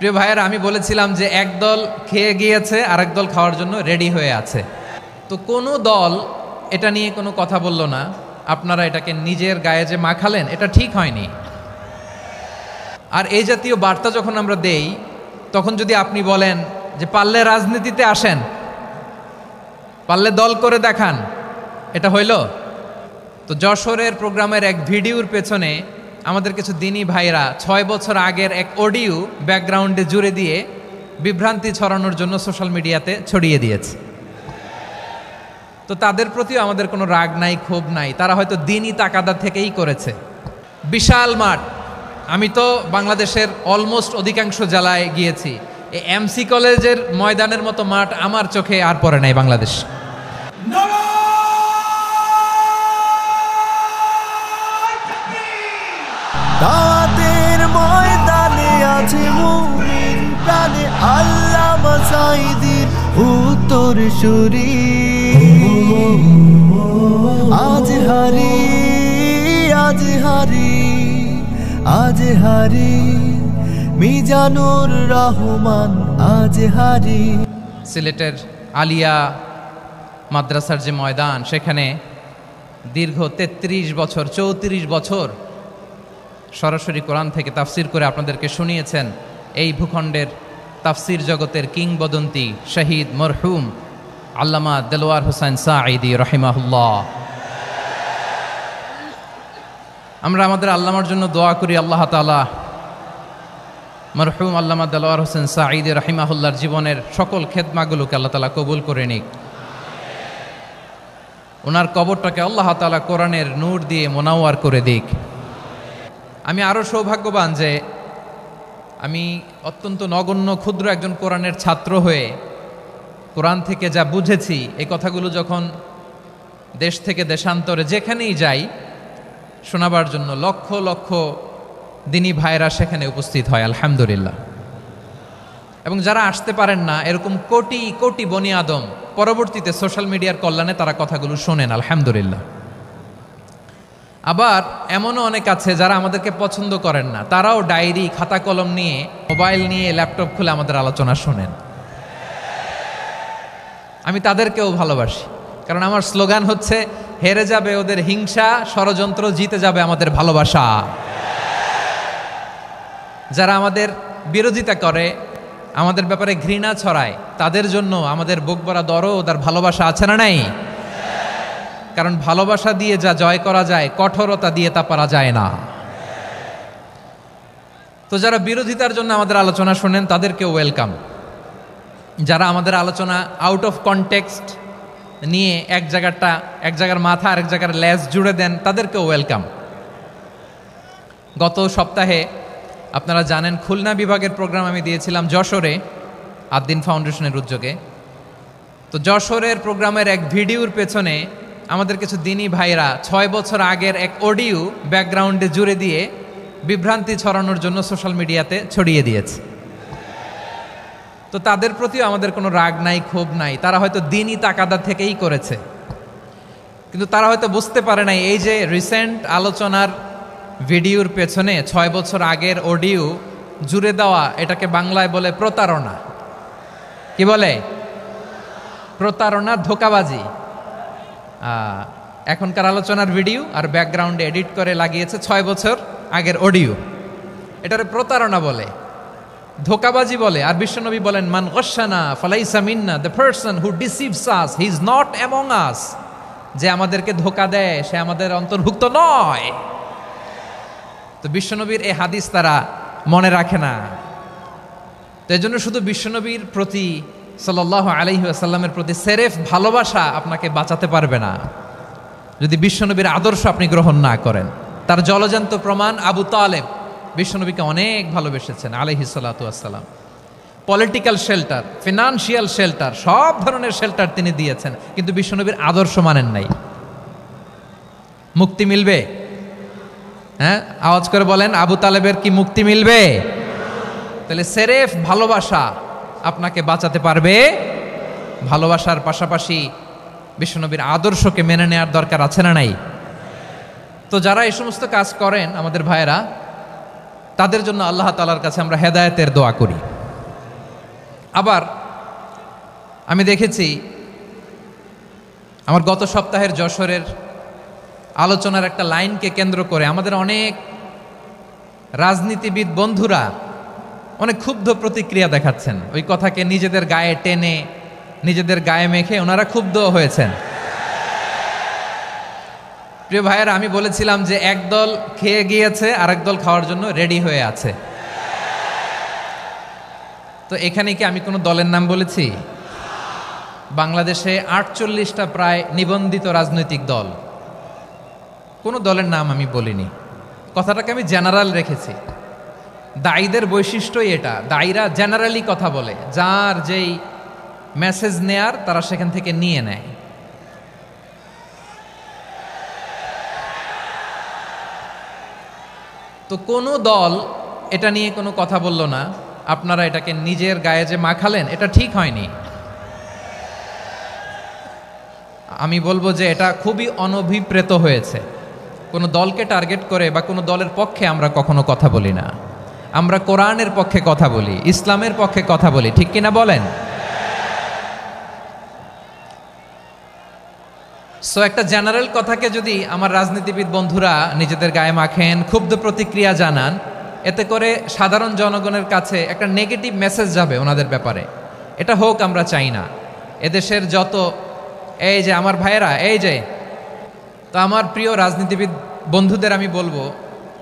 প্রিয় ভাইয়েরা, আমি বলেছিলাম যে একদল খেয়ে গিয়েছে আর একদল খাওয়ার জন্য রেডি হয়ে আছে। তো কোনো দল এটা নিয়ে কোনো কথা বলল না, আপনারা এটাকে নিজের গায়ে যে মাখালেন এটা ঠিক হয়নি। আর এই জাতীয় বার্তা যখন আমরা দেই তখন যদি আপনি বলেন যে পারলে রাজনীতিতে আসেন, পারলে দল করে দেখান, এটা হইল? তো যশোরের প্রোগ্রামের এক ভিডিওর পেছনে আমাদের কিছু দিনী ভাইরা 6 বছর আগের এক অডিও ব্যাকগ্রাউন্ডে জুড়ে দিয়ে বিভ্রান্তি ছড়ানোর জন্য সোশ্যাল মিডিয়াতে ছড়িয়ে দিয়েছে। তো তাদের প্রতিও আমাদের কোনো রাগ নাই, ক্ষোভ নাই, তারা হয়তো দিনই তাকাদা থেকেই করেছে। বিশাল মাঠ, আমি তো বাংলাদেশের অলমোস্ট অধিকাংশ জেলায় গিয়েছি, এই এমসি কলেজের ময়দানের মতো মাঠ আমার চোখে আর পড়ে নাই বাংলাদেশ। দাওয়াতের ময়দানে আছে মুমিন প্রাণে আল্লামা সাঈদীর উত্তরসূরি। আজ হারি আজ হারি আজ হারি মিজানুর রহমান আজ হারি। সিলেটের আলিয়া মাদ্রাসার যে ময়দান, সেখানে দীর্ঘ 33 বছর 34 বছর সরাসরি কোরআন থেকে তাফসির করে আপনাদেরকে শুনিয়েছেন এই ভূখণ্ডের তাফসির জগতের কিংবদন্তি শহীদ মরহুম আল্লামা দেলোয়ার হোসেন সাঈদী রাহিমাহুল্লাহ। আমরা আমাদের আল্লামার জন্য দোয়া করি, আল্লাহ তাআলা মরহুম আল্লামা দেলোয়ার হোসেন সাঈদী রাহিমাহুল্লাহর জীবনের সকল খেদমাগুলোকে আল্লাহ তাআলা কবুল করে নিক। ওনার কবরটাকে আল্লাহ তাআলা কোরআনের নূর দিয়ে মোনাওয়ার করে দিক। আমি আরও সৌভাগ্যবান যে আমি অত্যন্ত নগণ্য ক্ষুদ্র একজন কোরআনের ছাত্র হয়ে কোরআন থেকে যা বুঝেছি, এই কথাগুলো যখন দেশ থেকে দেশান্তরে যেখানেই যাই শোনাবার জন্য লক্ষ লক্ষ দিনী ভাইরা সেখানে উপস্থিত হয়, আলহামদুলিল্লাহ। এবং যারা আসতে পারেন না, এরকম কোটি কোটি বনি আদম পরবর্তীতে সোশ্যাল মিডিয়ার কল্যাণে তারা কথাগুলো শোনেন, আলহামদুলিল্লাহ। আবার এমনও অনেক আছে যারা আমাদেরকে পছন্দ করেন না, তারাও ডায়েরি খাতা কলম নিয়ে, মোবাইল নিয়ে, ল্যাপটপ খুলে আমাদের আলোচনা শোনেন। আমি তাদেরকেও ভালোবাসি, কারণ আমার স্লোগান হচ্ছে হেরে যাবে ওদের হিংসা, ষড়যন্ত্র, জিতে যাবে আমাদের ভালোবাসা। যারা আমাদের বিরোধিতা করে, আমাদের ব্যাপারে ঘৃণা ছড়ায়, তাদের জন্য আমাদের বুক ভরা দরদ আর ভালোবাসা আছে না নাই? কারণ ভালোবাসা দিয়ে যা জয় করা যায়, কঠোরতা দিয়ে তা পারা যায় না। তো যারা বিরোধিতার জন্য আমাদের আলোচনা শোনেন তাদেরকেও ওয়েলকাম। যারা আমাদের আলোচনা আউট অফ কনটেক্সট নিয়ে এক জায়গার মাথা আর এক জায়গার লেজ জুড়ে দেন, তাদেরকেও ওয়েলকাম। গত সপ্তাহে আপনারা জানেন খুলনা বিভাগের প্রোগ্রাম আমি দিয়েছিলাম যশোরে আদ্দিন ফাউন্ডেশনের উদ্যোগে। তো যশোরের প্রোগ্রামের এক ভিডিওর পেছনে আমাদের কিছু দিনী ভাইরা 6 বছর আগের এক অডিও ব্যাকগ্রাউন্ডে জুড়ে দিয়ে বিভ্রান্তি ছড়ানোর জন্য সোশ্যাল মিডিয়াতে ছড়িয়ে দিয়েছে। তো তাদের প্রতিও আমাদের কোনো রাগ নাই, ক্ষোভ নাই, তারা হয়তো দিনই তাকাদা থেকেই করেছে। কিন্তু তারা হয়তো বুঝতে পারে নাই এই যে রিসেন্ট আলোচনার ভিডিওর পেছনে 6 বছর আগের অডিও জুড়ে দেওয়া, এটাকে বাংলায় বলে প্রতারণা। কি বলে? প্রতারণা, ধোঁকাবাজি। এখনকার আলোচনার ভিডিও আর ব্যাকগ্রাউন্ডে এডিট করে লাগিয়েছে 6 বছর আগের অডিও। এটারে প্রতারণা বলে, ধোঁকাবাজি বলে। আর বিশ্বনবী বলেন, মান গশানা ফালাইসা মিন্না, the person who deceives us he is not among us. যে আমাদেরকে ধোঁকা দেয় সে আমাদের অন্তর্ভুক্ত নয়। তো বিশ্বনবীর এই হাদিস তারা মনে রাখে না। তো এই জন্য শুধু বিশ্বনবীর প্রতি সাল্লাল্লাহু আলাইহি ওয়াসাল্লামের প্রতি সেরেফ ভালোবাসা আপনাকে বাঁচাতে পারবে না যদি বিশ্বনবীর আদর্শ আপনি গ্রহণ না করেন। তার জলজান্ত প্রমাণ, আবু তালেব বিশ্বনবীকে অনেক ভালোবেসেছেন আলাইহিস সালাতু ওয়াসসালাম। পলিটিক্যাল শেল্টার, ফিনান্সিয়াল শেল্টার, সব ধরনের শেল্টার তিনি দিয়েছেন, কিন্তু বিশ্বনবীর আদর্শ মানেন নাই। মুক্তি মিলবে? হ্যাঁ, আওয়াজ করে বলেন, আবু তালেবের কি মুক্তি মিলবে? তাহলে সেরেফ ভালোবাসা আপনাকে বাঁচাতে পারবে। ভালোবাসার পাশাপাশি বিশ্বনবীর আদর্শকে মেনে নেওয়ার দরকার আছে না নাই? তো যারা এই সমস্ত কাজ করেন আমাদের ভাইয়েরা, তাদের জন্য আল্লাহ তাআলার কাছে আমরা হেদায়েতের দোয়া করি। আবার আমি দেখেছি আমার গত সপ্তাহের যশোরের আলোচনার একটা লাইনকে কেন্দ্র করে আমাদের অনেক রাজনীতিবিদ বন্ধুরা অনেক ক্ষুব্ধ প্রতিক্রিয়া দেখাচ্ছেন। ওই কথাকে নিজেদের গায়ে টেনে নিজেদের গায়ে মেখে ওনারা ক্ষুব্ধ হয়েছেন। প্রিয় ভাইয়েরা, আমি বলেছিলাম যে একদল খেয়ে গিয়েছে আর একদল খাওয়ার জন্য রেডি হয়ে আছে। তো এখানে কি আমি কোনো দলের নাম বলেছি? বাংলাদেশে ৪৮টা প্রায় নিবন্ধিত রাজনৈতিক দল, কোনো দলের নাম আমি বলিনি। কথাটাকে আমি জেনারেল রেখেছি। দায়ীদের বৈশিষ্ট্যই এটা, দায়ীরা জেনারেলি কথা বলে, যার যেই মেসেজ নেয়ার তারা সেখান থেকে নিয়ে নেয়। তো কোনো দল এটা নিয়ে কোনো কথা বলল না, আপনারা এটাকে নিজের গায়ে যে মাখালেন এটা ঠিক হয়নি। আমি বলবো যে এটা খুবই অনভিপ্রেত হয়েছে। কোনো দলকে টার্গেট করে বা কোনো দলের পক্ষে আমরা কখনো কথা বলি না। আমরা কোরআনের পক্ষে কথা বলি, ইসলামের পক্ষে কথা বলি, ঠিক কিনা বলেন? সো একটা জেনারেল কথাকে যদি আমার রাজনীতিবিদ বন্ধুরা নিজেদের গায়ে মাখেন, ক্ষুব্ধ প্রতিক্রিয়া জানান, এতে করে সাধারণ জনগণের কাছে একটা নেগেটিভ মেসেজ যাবে ওনাদের ব্যাপারে। এটা হোক আমরা চাই না। এদেশের যত এই যে আমার ভাইয়েরা, এই যে, তো আমার প্রিয় রাজনীতিবিদ বন্ধুদের আমি বলবো,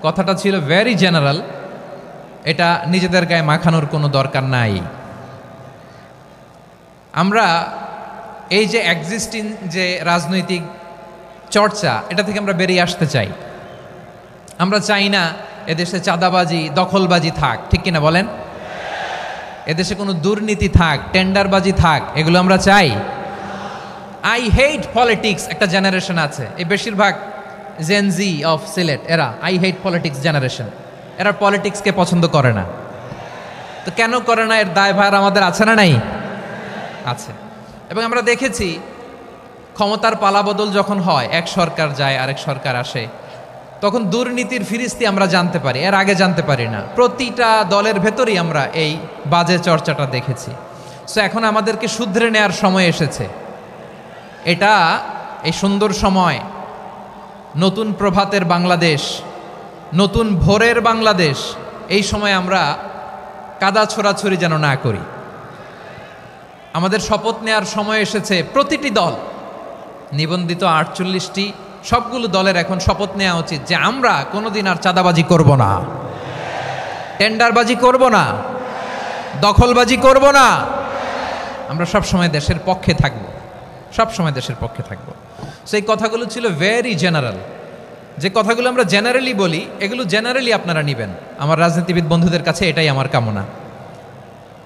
কথাটা ছিল ভেরি জেনারেল, এটা নিজেদের গায়ে মাখানোর কোনো দরকার নাই। আমরা এই যে এক্সিস্টিং যে রাজনৈতিক চর্চা, এটা থেকে আমরা বেরিয়ে আসতে চাই। আমরা চাই না এদেশে চাঁদাবাজি, দখলবাজি থাক, ঠিক কিনা বলেন? এদেশে কোনো দুর্নীতি থাক, টেন্ডারবাজি থাক, এগুলো আমরা চাই। আই হেট পলিটিক্স একটা জেনারেশন আছে, এই বেশিরভাগ জেনজি অফ সিলেট, এরা আই হেট পলিটিক্স জেনারেশন। এরা পলিটিক্সকে পছন্দ করে না। তো কেন করে না, এর দায়ভার আমাদের আছে না নাই? আছে। এবং আমরা দেখেছি ক্ষমতার পালাবদল যখন হয়, এক সরকার যায় আরেক সরকার আসে, তখন দুর্নীতির ফিরিস্তি আমরা জানতে পারি, এর আগে জানতে পারি না। প্রতিটা দলের ভেতরেই আমরা এই বাজে চর্চাটা দেখেছি। সো এখন আমাদেরকে শুধরে নেওয়ার সময় এসেছে। এটা এই সুন্দর সময়, নতুন প্রভাতের বাংলাদেশ, নতুন ভোরের বাংলাদেশ, এই সময় আমরা কাদা ছোড়াছড়ি যেন না করি। আমাদের শপথ নেওয়ার সময় এসেছে। প্রতিটি দল, নিবন্ধিত ৪৮টি, সবগুলো দলের এখন শপথ নেওয়া উচিত যে আমরা কোনোদিন আর চাঁদাবাজি করব না, টেন্ডারবাজি করব না, দখলবাজি করব না। আমরা সবসময় দেশের পক্ষে থাকব, সবসময় দেশের পক্ষে থাকব। সেই কথাগুলো ছিল ভেরি জেনারেল। যে কথাগুলো আমরা জেনারেলি বলি, এগুলো জেনারেলি আপনারা নেবেন। আমার রাজনীতিবিদ বন্ধুদের কাছে এটাই আমার কামনা।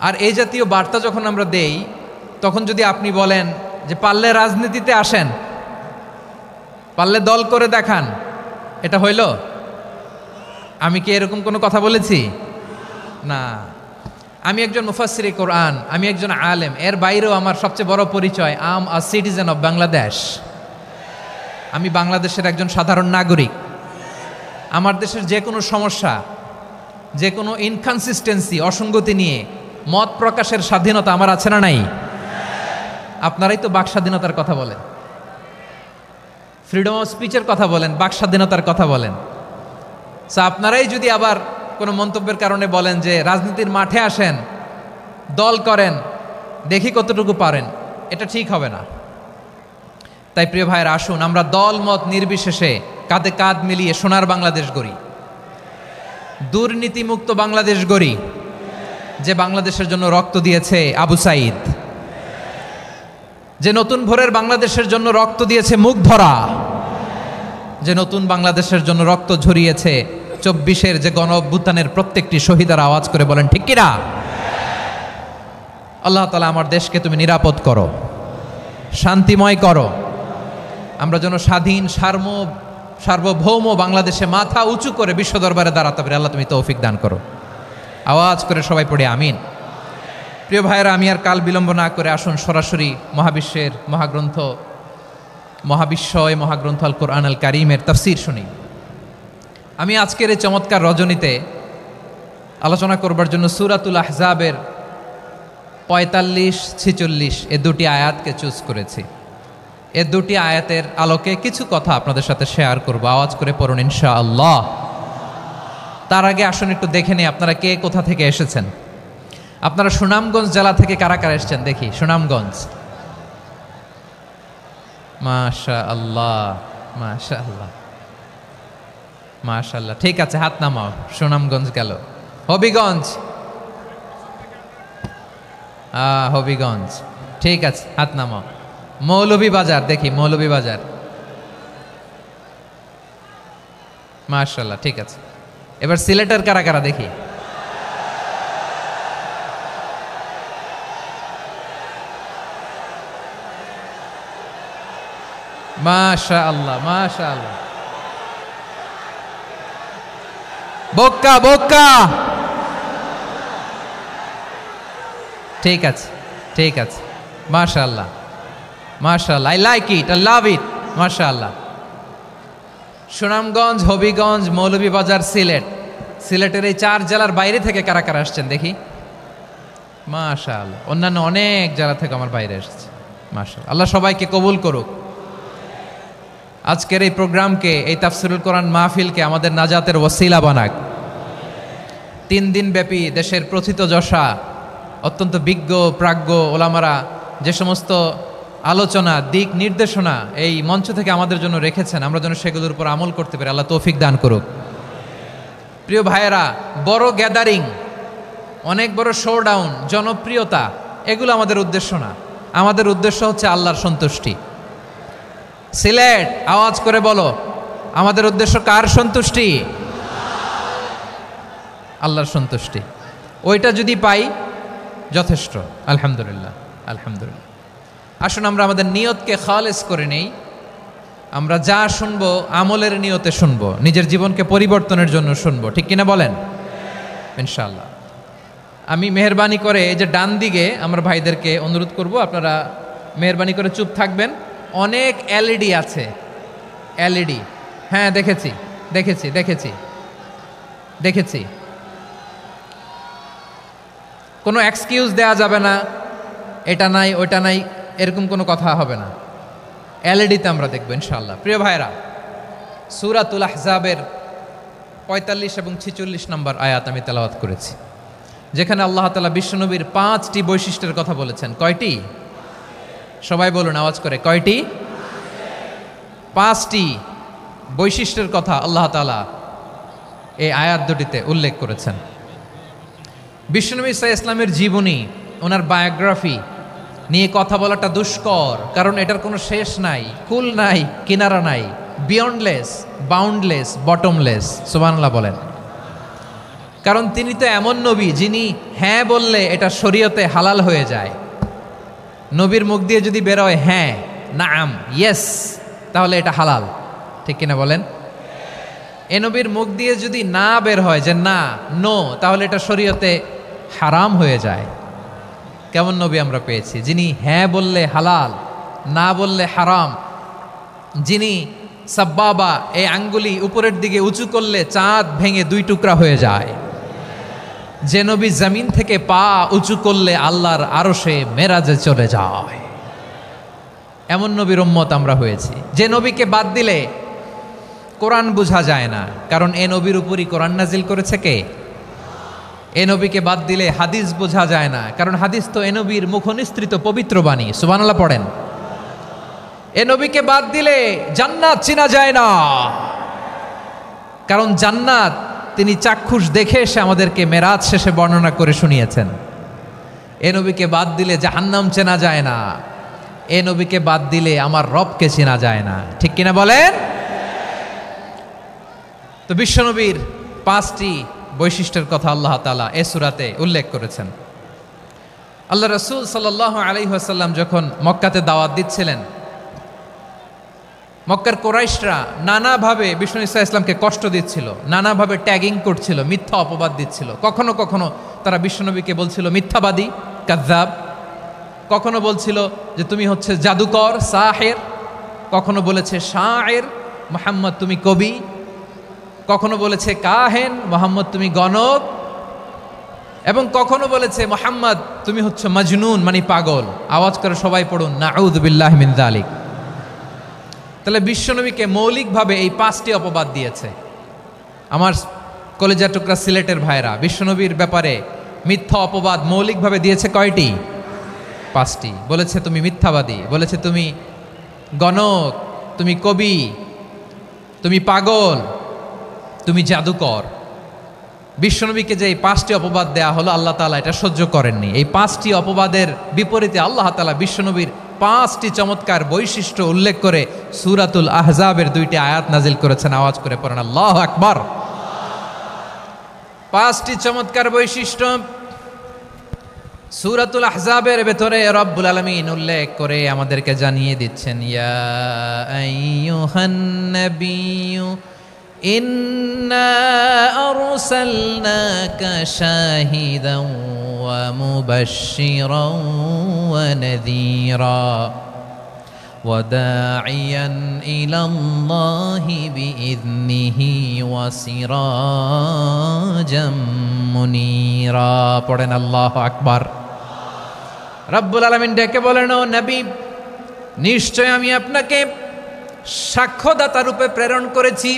আর এই জাতীয় বার্তা যখন আমরা দেই, তখন যদি আপনি বলেন যে পারলে রাজনীতিতে আসেন, পারলে দল করে দেখান, এটা হইল? আমি কি এরকম কোনো কথা বলেছি? না। আমি একজন মুফাসসিরে কোরআন, আমি একজন আলেম, এর বাইরেও আমার সবচেয়ে বড় পরিচয় আম আ সিটিজেন অফ বাংলাদেশ। আমি বাংলাদেশের একজন সাধারণ নাগরিক। আমার দেশের যে কোনো সমস্যা, যে কোনো ইনকনসিস্টেন্সি, অসঙ্গতি নিয়ে মত প্রকাশের স্বাধীনতা আমার আছে না নাই? আপনারাই তো বাক স্বাধীনতার কথা বলেন, ফ্রিডম অফ স্পিচের কথা বলেন, বাক স্বাধীনতার কথা বলেন। সো আপনারাই যদি আবার কোনো মন্তব্যের কারণে বলেন যে রাজনীতির মাঠে আসেন, দল করেন, দেখি কতটুকু পারেন, এটা ঠিক হবে না। তাই প্রিয় ভাইয়ের, আসুন আমরা দল মত নির্বিশেষে কাঁধে কাঁধ মিলিয়ে সোনার বাংলাদেশ গড়ি, দুর্নীতিমুক্ত বাংলাদেশ গড়ি, যে বাংলাদেশের জন্য রক্ত দিয়েছে আবু সাঈদ, যে নতুন ভোরের বাংলাদেশের জন্য রক্ত দিয়েছে মুগ্ধরা, যে নতুন বাংলাদেশের জন্য রক্ত ঝরিয়েছে ২৪-এর যে গণ অভ্যুত্থানের প্রত্যেকটি শহীদের আওয়াজ করে বলেন ঠিক কিনা? আল্লাহ তাআলা আমার দেশকে তুমি নিরাপদ করো, শান্তিময় করো। আমরা যেন স্বাধীন সার্বভৌম বাংলাদেশে মাথা উঁচু করে বিশ্ব দরবারে দাঁড়াতে পারি। আল্লাহ তুমি তৌফিক দান করো। আওয়াজ করে সবাই পড়ে আমিন। প্রিয় ভাইয়েরা, আমি আর কাল বিলম্ব না করে আসুন সরাসরি মহাবিশ্বের মহাগ্রন্থ, মহাবিশ্বয় মহাগ্রন্থ আল কোরআন আল কারীমের তাফসীর শুনি। আমি আজকের এই চমৎকার রজনীতে আলোচনা করবার জন্য সূরাতুল আহজাবের 45-46 এ দুটি আয়াতকে চুজ করেছি। এ দুটি আয়াতের আলোকে কিছু কথা আপনাদের সাথে শেয়ার করব। আওয়াজ করে পড়ুন ইনশাআল্লাহ। তার আগে আসুন একটু দেখে নিই আপনারা কে কোথা থেকে এসেছেন। আপনারা সুনামগঞ্জ জেলা থেকে কারা কারা এসেছেন দেখি। সুনামগঞ্জ, মাশাআল্লাহ মাশাআল্লাহ মাশাআল্লাহ। ঠিক আছে, হাত নামাও। সুনামগঞ্জ গেল। হবিগঞ্জ, হবিগঞ্জ, ঠিক আছে, হাত নামাও। মৌলভীবাজার দেখি, মৌলভীবাজার, মাশাআল্লাহ, ঠিক আছে। এবার সিলেটের কারা কারা দেখি। মাশাআল্লাহ মাশাআল্লাহ। বক্কা বক্কা, ঠিক আছে ঠিক আছে, মাশাআল্লাহ মাশাআল্লাহ, I like it, I love it, মাশাআল্লাহ। সুনামগঞ্জ, হবিগঞ্জ, মৌলভীবাজার, সিলেট। সিলেটের এই 4 জেলার বাইরে থেকে কারা কারা আসছেন দেখি। মাশাআল্লাহ, অন্যান্য অনেক জেলা থেকে আমার বাইরে এসেছে, মাশাআল্লাহ। আল্লাহ সবাইকে কবুল করুক। আজকের এই প্রোগ্রামকে, এই তাফসিরুল কোরআন মাহফিলকে আমাদের নাজাতের ওসিলা বানাক। 3 দিন ব্যাপী দেশের প্রথিতযশা অত্যন্ত বিজ্ঞ প্রাজ্ঞ ওলামারা যে সমস্ত আলোচনা, দিক নির্দেশনা এই মঞ্চ থেকে আমাদের জন্য রেখেছেন, আমরা যেন সেগুলোর উপর আমল করতে পারি। আল্লাহ তৌফিক দান করুক। প্রিয় ভাইয়েরা, বড় গ্যাদারিং, অনেক বড় শোডাউন, জনপ্রিয়তা, এগুলো আমাদের উদ্দেশ্য না। আমাদের উদ্দেশ্য হচ্ছে আল্লাহর সন্তুষ্টি। সিলেট, আওয়াজ করে বলো, আমাদের উদ্দেশ্য কার সন্তুষ্টি? আল্লাহর সন্তুষ্টি। ওইটা যদি পাই যথেষ্ট, আলহামদুলিল্লাহ আলহামদুলিল্লাহ। আসুন আমরা আমাদের নিয়তকে খালেস করে নেই। আমরা যা শুনবো আমলের নিয়তে শুনবো, নিজের জীবনকে পরিবর্তনের জন্য শুনবো, ঠিক কিনা বলেন? ইনশাআল্লাহ। আমি মেহরবানি করে এই যে ডান দিকে আমার ভাইদেরকে অনুরোধ করব, আপনারা মেহরবানি করে চুপ থাকবেন। অনেক এলইডি আছে, এলইডি, হ্যাঁ দেখেছি দেখেছি দেখেছি দেখেছি। কোনো এক্সকিউজ দেয়া যাবে না, এটা নাই ওইটা নাই, এরকম কোনো কথা হবে না। এলইডিতে আমরা দেখবো ইনশাআল্লাহ। প্রিয় ভাইরা, সূরাতুল আহজাবের 45 এবং 46 নম্বর আয়াত আমি তেলাওয়াত করেছি, যেখানে আল্লাহ তাআলা বিশ্বনবীর 5টি বৈশিষ্ট্যের কথা বলেছেন। কয়টি? সবাই বলুন আওয়াজ করে, কয়টি? 5টি বৈশিষ্ট্যের কথা আল্লাহ তাআলা এই আয়াত দুটিতে উল্লেখ করেছেন। বিশ্বনবী সাল্লাল্লাহু আলাইহি ইসলামের জীবনী, ওনার বায়োগ্রাফি নিয়ে কথা বলাটা দুষ্কর, কারণ এটার কোনো শেষ নাই, কুল নাই, কিনারা নাই, বিয়ন্ডলেস, বাউন্ডলেস, বটমলেস। সুবহানাল্লাহ বলেন। কারণ তিনি তো এমন নবী যিনি হ্যাঁ বললে এটা শরীয়তে হালাল হয়ে যায়। নবীর মুখ দিয়ে যদি বেরোয় হ্যাঁ, নাম, ইয়েস, তাহলে এটা হালাল, ঠিক কিনা বলেন? এ নবীর মুখ দিয়ে যদি না বের হয় যে না, নো, তাহলে এটা শরীয়তে হারাম হয়ে যায়। কেমন নবী আমরা পেয়েছি, যিনি হ্যাঁ বললে হালাল, না বললে হারাম, যিনি সাব্বাবা, এই আঙ্গুলি উপরের দিকে উঁচু করলে চাঁদ ভেঙে 2 টুকরা হয়ে যায়, যে নবী জমিন থেকে পা উঁচু করলে আল্লাহর আরশে মেরাজে চলে যায়। এমন নবীর উম্মত আমরা হয়েছি। যে নবীকে বাদ দিলে কোরআন বোঝা যায় না, কারণ এ নবীর উপরই কোরআন নাজিল করেছে কে? এ নবীকে বাদ দিলে হাদিস বোঝা যায় না, কারণ হাদিস তো এ নবীর মুখনিসৃত পবিত্র বাণী। সুবহানাল্লাহ পড়েন। এ নবীকে বাদ দিলে জান্নাত চেনা যায় না, কারণ জান্নাত তিনি চাক্ষুষ দেখে এসে আমাদেরকে মেরাজ শেষে বর্ণনা করে শুনিয়েছেন। এ নবীকে বাদ দিলে জাহান্নাম চেনা যায় না, এ নবীকে বাদ দিলে আমার রবকে চেনা যায় না, ঠিক কিনা বলেন? তো বিশ্বনবীর 5টি বৈশিষ্ট্যের কথা আল্লাহ তাআলা এ সূরাতে উল্লেখ করেছেন। আল্লাহ রাসূল সাল্লাল্লাহু আলাইহি ওয়াসাল্লাম যখন মক্কাতে দাওয়াত দিচ্ছিলেন, মক্কার কুরাইশরা নানাভাবে বিষ্ণু ঈসা ইসলামকে কষ্ট দিচ্ছিল, নানাভাবে ট্যাগিং করছিল, মিথ্যা অপবাদ দিচ্ছিল। কখনো কখনো তারা বিশ্বনবীকে বলছিল মিথ্যাবাদী, কাযযাব। কখনো বলছিল যে তুমি হচ্ছে জাদুকর, সাহের। কখনো বলেছে শায়ের, মুহাম্মদ তুমি কবি। কখনো বলেছে কাহেন, মুহাম্মদ তুমি গণক। এবং কখনো বলেছে মুহাম্মদ তুমি হচ্ছে মাজনুন মানে পাগল। আওয়াজ করে সবাই পড়ুন নাউযু বিল্লাহি মিন যালিক। তাহলে বিশ্বনবীকে মৌলিকভাবে এই 5টি অপবাদ দিয়েছে। আমার কলেজা টুকরা সিলেটের ভাইরা, বিশ্বনবীর ব্যাপারে মিথ্যা অপবাদ মৌলিকভাবে দিয়েছে কয়টি? 5টি। বলেছে তুমি মিথ্যাবাদী, বলেছে তুমি গণক, তুমি কবি, তুমি পাগল, তুমি জাদুকর। বিশ্বনবীকে যে এই 5টি অপবাদ দেয়া হলো, আল্লাহ তাআলা এটা সহ্য করেননি। এই 5টি অপবাদের বিপরীতে আল্লাহ তাআলা বিশ্বনবীর 5টি চমৎকার বৈশিষ্ট্য উল্লেখ করে সূরাতুল আহজাবের 2টি আয়াত নাজিল করেছেন। আওয়াজ করে পড়েন আল্লাহু আকবার। 5টি চমৎকার বৈশিষ্ট্য সূরাতুল আহজাবের ভেতরে রব্বুল আলামিন উল্লেখ করে আমাদেরকে জানিয়ে দিচ্ছেন, ইয়া আইয়ুহান নাবিয়্যু ইন্না আরসালনাকা শাহিদান ওয়া মুবাশশিরান ওয়া নাযীরা ওয়া দাঈয়ান ইলাল্লাহি বিইذনিহি ওয়া সিরাজাম মুনীরা। পড়েন আল্লাহু আকবার। রব্বুল আলামিন ডেকে বলেন, ও নবী, নিশ্চয় আমি আপনাকে সাক্ষ্যদাতা রূপে প্রেরণ করেছি,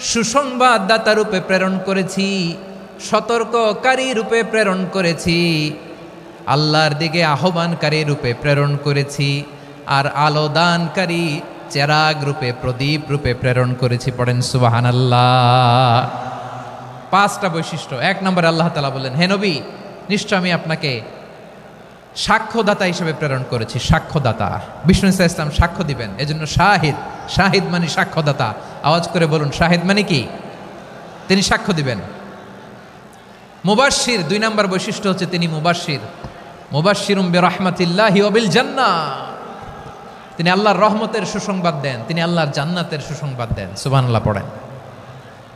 সুসংবাদদাতা রূপে প্রেরণ করেছি, সতর্ককারী রূপে প্রেরণ করেছি, আল্লাহর দিকে আহ্বানকারী রূপে প্রেরণ করেছি, আর আলোদানকারী চেরাগ রূপে, প্রদীপ রূপে প্রেরণ করেছি। পড়েন সুবহানাল্লাহ। 5টা বৈশিষ্ট্য। 1 নম্বরে আল্লাহ তাআলা বললেন, হে নবী, নিশ্চয় আমি আপনাকে সাক্ষ্যদাতা হিসেবে প্রেরণ করেছি। সাক্ষ্যদাতা, বিষ্ণু ইসা ইসলাম সাক্ষ্য দিবেন, এজন্য শাহিদ। শাহিদ মানে সাক্ষ্যদাতা। আওয়াজ করে বলুন শাহিদ মানে কি? তিনি সাক্ষ্য দিবেন। মুবাশশির, 2 নম্বর বৈশিষ্ট্য হচ্ছে তিনি মুবাশশির। মুবাশশিরুম বিরাহমাতিল্লাহি ওয়া বিল জান্নাহ, তিনি আল্লাহর রহমতের সুসংবাদ দেন, তিনি আল্লাহর জান্নাতের সুসংবাদ দেন। সুবহানাল্লাহ পড়েন।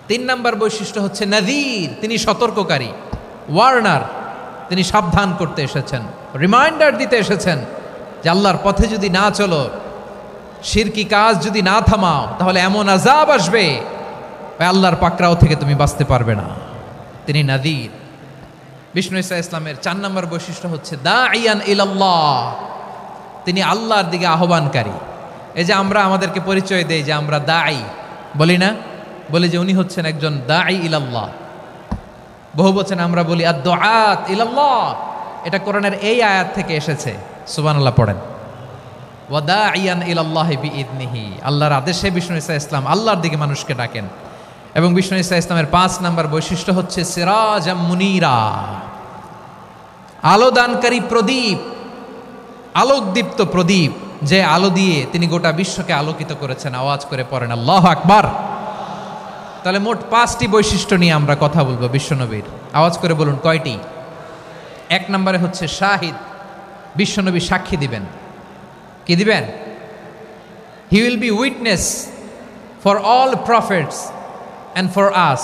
3 নম্বর বৈশিষ্ট্য হচ্ছে নাযীর, তিনি সতর্ককারী, ওয়ার্নার, তিনি সাবধান করতে এসেছেন, রিমাইন্ডার দিতে এসেছেন যে আল্লাহর পথে যদি না চলো, শিরকি কাজ যদি না থামাও, তাহলে এমন আযাব আসবে আল্লাহর পাকড়াও থেকে তুমি বাঁচতে পারবে না। তিনি নাযীর। বিষ্ণু ইসা ইসলামের 4 নম্বর বৈশিষ্ট্য হচ্ছে দাঈয়ান ইলাল্লাহ, তিনি আল্লাহর দিকে আহ্বানকারী। এই যে আমরা আমাদেরকে পরিচয় দেই যে আমরা দাঈ, বলি না? বলি যে উনি হচ্ছেন একজন দাঈ ইলাল্লাহ। বহু বচন আমরা বলি আদ-দুআত ইলাল্লাহ। এটা কোরআনের এই আয়াত থেকে এসেছে। সুবহানাল্লাহ পড়েন। ওয়া দাঈয়ান ইলাল্লাহি বিইذনিহি, আল্লাহর আদেশে বিষ্ণু ইসা ইসলাম আল্লাহর দিকে মানুষকে ডাকেন। এবং বিষ্ণু ইসা ইসলামের 5 নম্বর বৈশিষ্ট্য হচ্ছে সিরাজাম মুনীরা, আলোদানকারী প্রদীপ, আলোকদীপ্ত প্রদীপ, যে আলো দিয়ে তিনি গোটা বিশ্বকে আলোকিত করেছেন। আওয়াজ করে পড়েন আল্লাহু আকবার। তাহলে মোট 5টি বৈশিষ্ট্য নিয়ে আমরা কথা বলবো বিশ্বনবীর। আওয়াজ করে বলুন কয়টি? 1 নম্বরে হচ্ছে শাহিদ, বিশ্বনবী সাক্ষী দিবেন। কি দিবেন? He will be witness for all prophets and for us.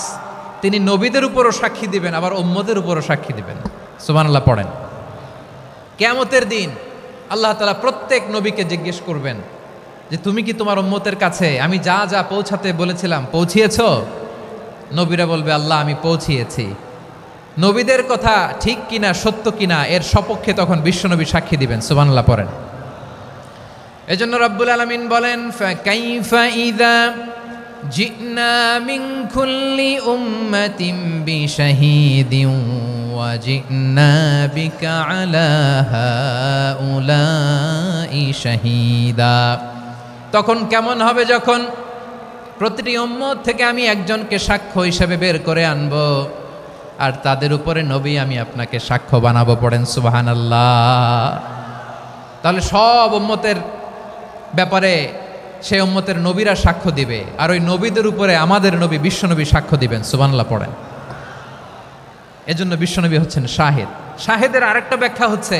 তিনি নবীদের উপরও সাক্ষী দিবেন, আবার উম্মতের উপরও সাক্ষী দিবেন। সুবহানাল্লাহ পড়েন। কিয়ামতের দিন আল্লাহ তাআলা প্রত্যেক নবীকে জিজ্ঞেস করবেন যে তুমি কি তোমার উম্মতের কাছে আমি যা যা পৌঁছাতে বলেছিলাম পৌঁছিয়েছো? নবীরা বলবে আল্লাহ আমি পৌঁছিয়েছি। নবীদের কথা ঠিক কিনা, সত্য কিনা, এর সপক্ষে তখন বিশ্বনবী সাক্ষী দিবেন। সুবহানাল্লাহ পড়েন। এজন্য রব্বুল আলামিন বলেন, ফাকাইফা ইযা জি'না মিন কুল্লি উম্মাতিন বিশাহীদিন ওয়া জি'না বিকা আলা হাউলাই শাহীদা। তখন কেমন হবে যখন প্রতিটি উম্মত থেকে আমি একজনকে সাক্ষ্য হিসেবে বের করে আনব, আর তাদের উপরে নবী আমি আপনাকে সাক্ষ্য বানাবো। পড়েন সুবহানাল্লাহ। তাহলে সব উম্মতের ব্যাপারে সেই উম্মতের নবীরা সাক্ষ্য দিবে, আর ওই নবীদের উপরে আমাদের নবী বিশ্বনবী সাক্ষ্য দিবেন। সুবহানাল্লাহ পড়েন। এজন্য বিশ্বনবী হচ্ছেন শাহিদ। শাহিদের আরেকটা ব্যাখ্যা হচ্ছে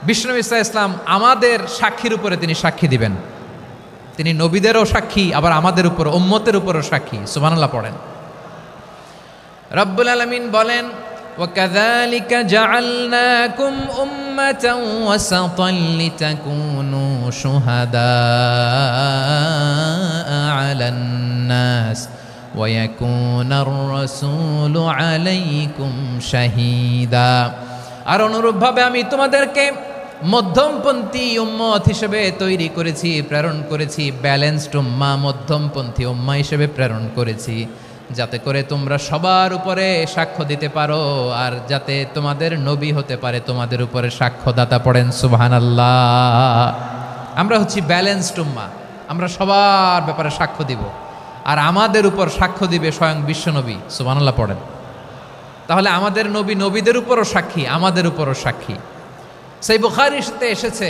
বিশ্বনবী সাল্লাল্লাহু আলাইহি ওয়াসাল্লাম আমাদের সাক্ষীর উপরে তিনি সাক্ষী দিবেন। তিনি নবীদেরও সাক্ষী, আবার আমাদের উপর, উম্মতের উপরও সাক্ষী। সুবহানাল্লাহ পড়েন। রব্বুল আলামিন বলেন, وَكَذَلِكَ جَعَلْنَاكُمْ أُمَّةً وَسَطًا لِتَكُونُوا شُهَدَاءَ عَلَى النَّاسِ ويكون الرسول عليكم شهيدا। আর অনুরূপভাবে আমি তোমাদেরকে মধ্যমপন্থী উম্মত হিসেবে তৈরি করেছি, প্রেরণ করেছি, ব্যালেন্সড উম্মাহ, মধ্যমপন্থী উম্মাহ হিসেবে প্রেরণ করেছি, যাতে করে তোমরা সবার উপরে সাক্ষ্য দিতে পারো আর যাতে তোমাদের নবী হতে পারে তোমাদের উপরে সাক্ষ্যদাতা। পড়েন সুবহানাল্লাহ। আমরা হচ্ছি ব্যালেন্সড উম্মাহ, আমরা সবার ব্যাপারে সাক্ষ্য দিব আর আমাদের উপর সাক্ষ্য দিবে স্বয়ং বিশ্বনবী। সুবহানাল্লাহ পড়েন। তাহলে আমাদের নবী নবীদের উপরও সাক্ষী, আমাদের উপরও সাক্ষী। সেই বুখারীতে এসেছে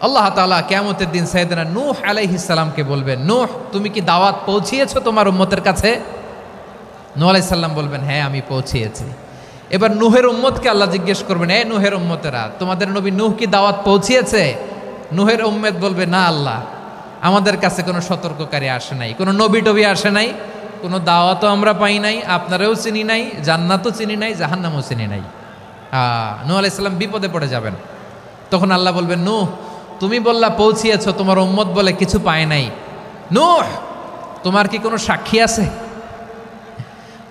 আল্লাহ তাআলা কিয়ামতের দিন সাইয়েদনা নূহ আলাইহিস সালামকে বলবেন, নূহ তুমি কি দাওয়াত পৌঁছিয়েছো তোমার উম্মতের কাছে? নূহ আলাইহিস সালাম বলবেন, হ্যাঁ আমি পৌঁছিয়েছি। এবার নূহের উম্মতকে আল্লাহ জিজ্ঞেস করবেন, এ নূহের উম্মতেরা তোমাদের নবী নূহ কি দাওয়াত পৌঁছিয়েছে? নূহের উম্মত বলবে, না আল্লাহ, আমাদের কাছে কোনো সতর্ককারী আসে নাই, কোনো নবী টবি আসে নাই, কোনো দাওয়াতও আমরা পাই নাই, আপনারাও চিনি নাই, জান্নাতও চিনি নাই, জাহান্নামও চিনি নাই। নূহ আলাইহিস সালাম বিপদে পড়ে যাবেন। তখন আল্লাহ বলবেন, নূহ তুমি বললা পৌঁছিয়েছো, তোমার উম্মত বলে কিছু পায় নাই। নূহ তোমার কি কোনো সাক্ষী আছে?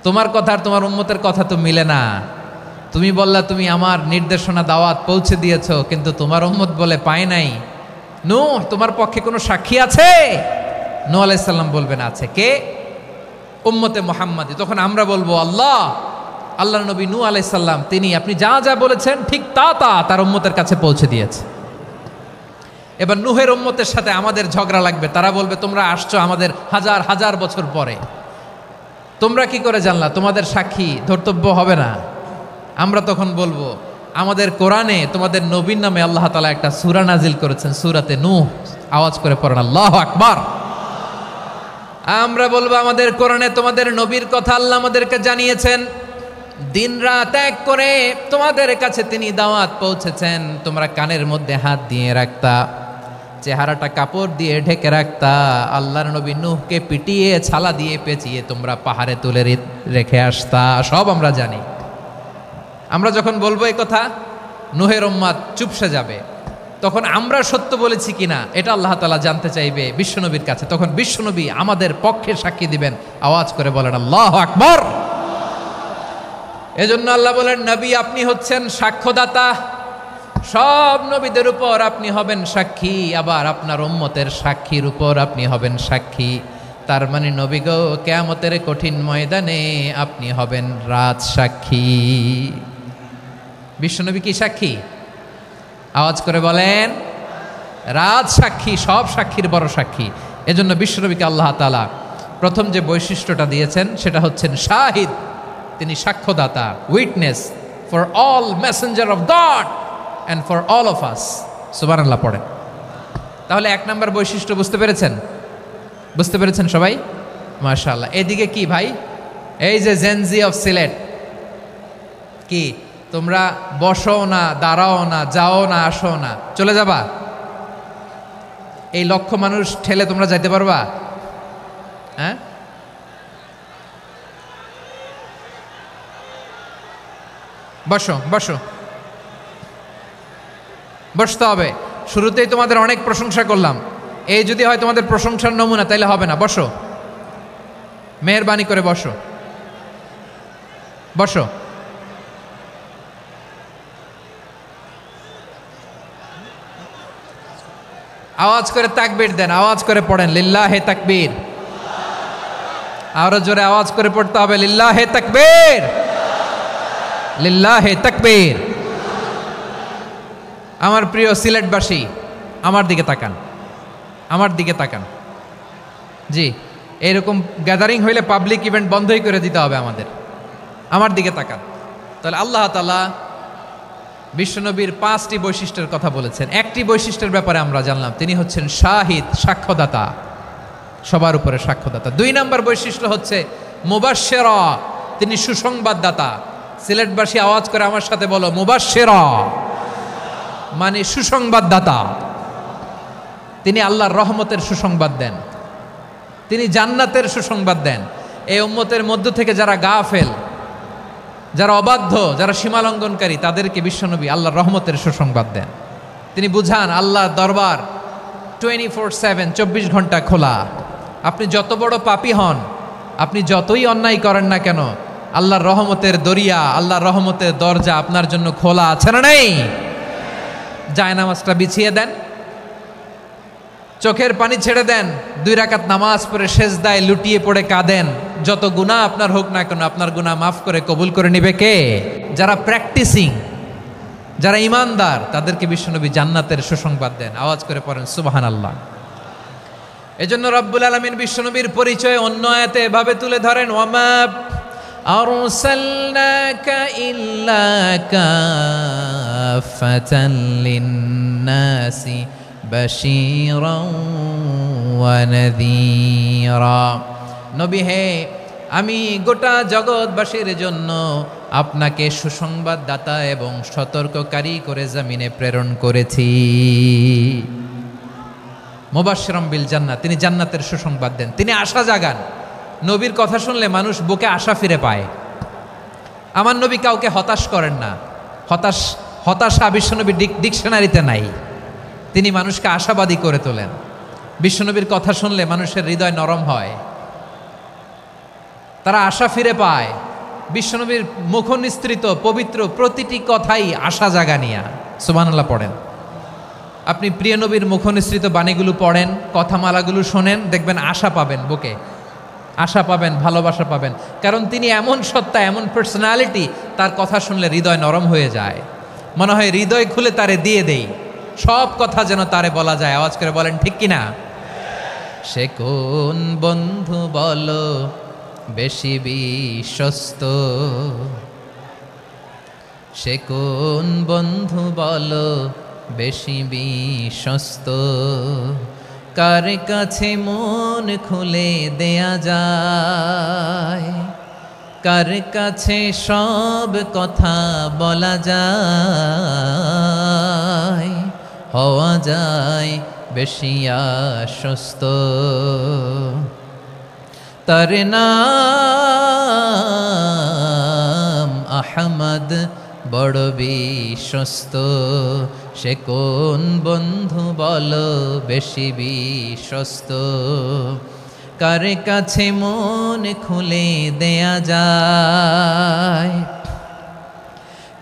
তোমার কথা আর তোমার উম্মতের কথা তো মিলে না। তুমি বললা তুমি আমার নির্দেশনা দাওয়াত পৌঁছে দিয়েছো, কিন্তু তোমার উম্মত বলে পায় নাই। নূহ তোমার পক্ষে কোনো সাক্ষী আছে? নূহ আলাইহিস সালাম বলবেন আছে। কে? উম্মতে মুহাম্মাদী। তখন আমরা বলবো, আল্লাহর নবী নূহ আলাইহিস সালাম তিনি আপনি যা যা বলেছেন ঠিক তা তার উম্মতের কাছে পৌঁছে দিয়েছে। এবার নূহের উম্মতের সাথে আমাদের ঝগড়া লাগবে। তারা বলবে, তোমরা আসছো আমাদের হাজার হাজার বছর পরে, তোমরা কি করে জানলা? তোমাদের সাক্ষী ধর্তব্য হবে না। আমরা তখন বলবো, আমাদের কোরআনে তোমাদের নবীর নামে আল্লাহ তাআলা একটা সূরা নাজিল করেছেন, সূরাতে নূহ। আওয়াজ করে পড়েন আল্লাহু আকবার। আমরা বলবো, আমাদের কোরআনে তোমাদের নবীর কথা আল্লাহ আমাদেরকে জানিয়েছেন, দিন রাত এক করে তোমাদের কাছে তিনি দাওয়াত পৌঁছেছেন। তোমরা কানের মধ্যে হাত দিয়ে রাখতা, চেহারাটা কাপড় দিয়ে ঢেকে রাখতা, আল্লাহর নবী নূহকে পিটিয়ে ছালা দিয়ে পেঁচিয়ে তোমরা পাহাড়ে তুলে রেখে আসতা। সব আমরা জানি। আমরা যখন বলবো এই কথা, নূহের উম্মত চুপসে যাবে। তখন আমরা সত্য বলেছি কিনা এটা আল্লাহ তাআলা জানতে চাইবে বিশ্বনবীর কাছে। তখন বিশ্বনবী আমাদের পক্ষে সাক্ষী দিবেন। আওয়াজ করে বলেন আল্লাহু আকবার। এজন্য আল্লাহ বলেন, নবী আপনি হচ্ছেন সাক্ষ্যদাতা, সব নবীদের উপর আপনি হবেন সাক্ষী, আবার আপনার উম্মতের সাক্ষীর উপর আপনি হবেন সাক্ষী। তার মানে নবী গো, কিয়ামতের কঠিন ময়দানে আপনি হবেন রাজ সাক্ষী। বিশ্বনবী কি সাক্ষী? আওয়াজ করে বলেন, রাজ সাক্ষী, সব সাক্ষীর বড় সাক্ষী। এজন্য বিশ্বনবীকে আল্লাহ তাআলা প্রথম যে বৈশিষ্ট্যটা দিয়েছেন সেটা হচ্ছেন শাহিদ। তিনি সাক্ষ্যদাতা, witness for all messenger of God and for all of us. সুবহানাল্লাহ পড়েন। তাহলে এক নম্বর বৈশিষ্ট্য বুঝতে পেরেছেন? বুঝতে পেরেছেন সবাই? মাশাআল্লাহ। এদিকে কি ভাই, এই যে জেনজি অফ সিলেট, কি তোমরা বসো না, দাঁড়াও না, যাও না, আসো না, চলে যাবা? এই লক্ষ মানুষ ঠেলে তোমরা যাইতে পারবা? হ্যাঁ, বসো বসো, বসতে হবে। শুরুতেই তোমাদের অনেক প্রশংসা করলাম, এই যদি হয় তোমাদের প্রশংসার নমুনা, তাইলে হবে না। বসো, মেহেরবানি করে বসো, বসো। আওয়াজ করে তাকবীর দেন, আওয়াজ করে পড়েন লিল্লাহে তাকবীর। আরো জোরে আওয়াজ করে পড়তে হবে, লিল্লাহে তাকবীর, লিল্লাহে তাকবীর। আমার প্রিয় সিলেটবাসী, আমার দিকে তাকান, আমার দিকে তাকান। জি, এরকম গ্যাদারিং হইলে পাবলিক ইভেন্ট বন্ধই করে দিতে হবে আমাদের। আমার দিকে তাকান। তাহলে আল্লাহ তাআলা বিশ্বনবীর 5টি বৈশিষ্ট্যের কথা বলেছেন। একটি বৈশিষ্ট্যের ব্যাপারে আমরা জানলাম, তিনি হচ্ছেন শাহিদ, সাক্ষ্যদাতা, সবার উপরে সাক্ষ্যদাতা। 2 নম্বর বৈশিষ্ট্য হচ্ছে মুবাশশিরা, তিনি সুসংবাদদাতা। সিলেটবাসী আওয়াজ করে আমার সাথে বলো, মুবাশশিরা মানে সুসংবাদদাতা। তিনি আল্লাহর রহমতের সুসংবাদ দেন, তিনি জান্নাতের সুসংবাদ দেন। এই উম্মতের মধ্য থেকে যারা গাফেল, যারা অবাধ্য, যারা সীমালঙ্ঘনকারী, তাদেরকে বিশ্বনবী আল্লাহর রহমতের সুসংবাদ দেন। তিনি বুঝান আল্লাহর দরবার 24/7, 24 ঘন্টা খোলা। আপনি যত বড় পাপী হন, আপনি যতই অন্যায় করেন না কেন, আল্লাহর রহমতের দরিয়া, আল্লাহর রহমতের দরজা আপনার জন্য খোলা আছে না নেই? জায়নামাজটা বিছিয়ে দেন, চোখের পানি ছেড়ে দেন, 2 রাকাত নামাজ পড়ে সেজদায় লুটিয়ে পড়ে কাঁদেন। যত গুনাহ আপনার হোক না কেন, আপনার গুনাহ মাফ করে কবুল করে নিবে কে? যারা প্র্যাকটিসিং, যারা ইমানদার, তাদেরকে বিশ্বনবী জান্নাতের সুসংবাদ দেন। আওয়াজ করে পড়েন সুবহানাল্লাহ। এজন্য রব্বুল আলামিন বিশ্বনবীর পরিচয় অন্য আয়াতে এভাবে তুলে ধরেন, ওয়ামা আরসালনাকা ইল্লা কাফাতান লিন্নাসি বাশীরাও ওয়া নাযীরা। নবী হে, আমি গোটা জগৎবাসীর জন্য আপনাকে সুসংবাদদাতা এবং সতর্ককারী করে জমিনে প্রেরণ করেছি। মুবাশশিরাম বিল জান্নাত, তিনি জান্নাতের সুসংবাদ দেন, তিনি আশা জাগান। নবীর কথা শুনলে মানুষ বুকে আশা ফিরে পায়। আমার নবী কাউকে হতাশ করেন না। হতাশা বিশ্বনবীর ডিকশনারিতে নাই। তিনি মানুষকে আশাবাদী করে তোলেন। বিশ্বনবীর কথা শুনলে মানুষের হৃদয় নরম হয়, তারা আশা ফিরে পায়। বিশ্বনবীর মুখ নিঃসৃত পবিত্র প্রতিটি কথাই আশা জাগানিয়া। সুবহানাল্লাহ পড়েন। আপনি প্রিয় নবীর মুখ নিঃসৃত বাণীগুলো পড়েন, কথামালাগুলো শোনেন, দেখবেন আশা পাবেন, বুকে আশা পাবেন, ভালোবাসা পাবেন। কারণ তিনি এমন সত্তা, এমন পার্সোনালিটি, তার কথা শুনলে হৃদয় নরম হয়ে যায়। মনে হয় হৃদয় খুলে তারে দিয়ে দেই, সব কথা যেন তারে বলা যায়। আওয়াজ করে বলেন ঠিক কিনা? সে কোন বন্ধু বলো বেশি বিশ্বস্ত, সে কোন বন্ধু বলো বেশি বিশ্বস্ত, কার কাছে মন খুলে দেয়া যায়, কার কাছে সব কথা বলা যায়, হওয়া যায় বেশি আশ্বস্ত। তার নাম আহমদ, বড় বিশ্বস্ত। সে কোন বন্ধু বলো বেশি বিশ্বস্ত, কার কাছে মন খুলে দেয়া যায়,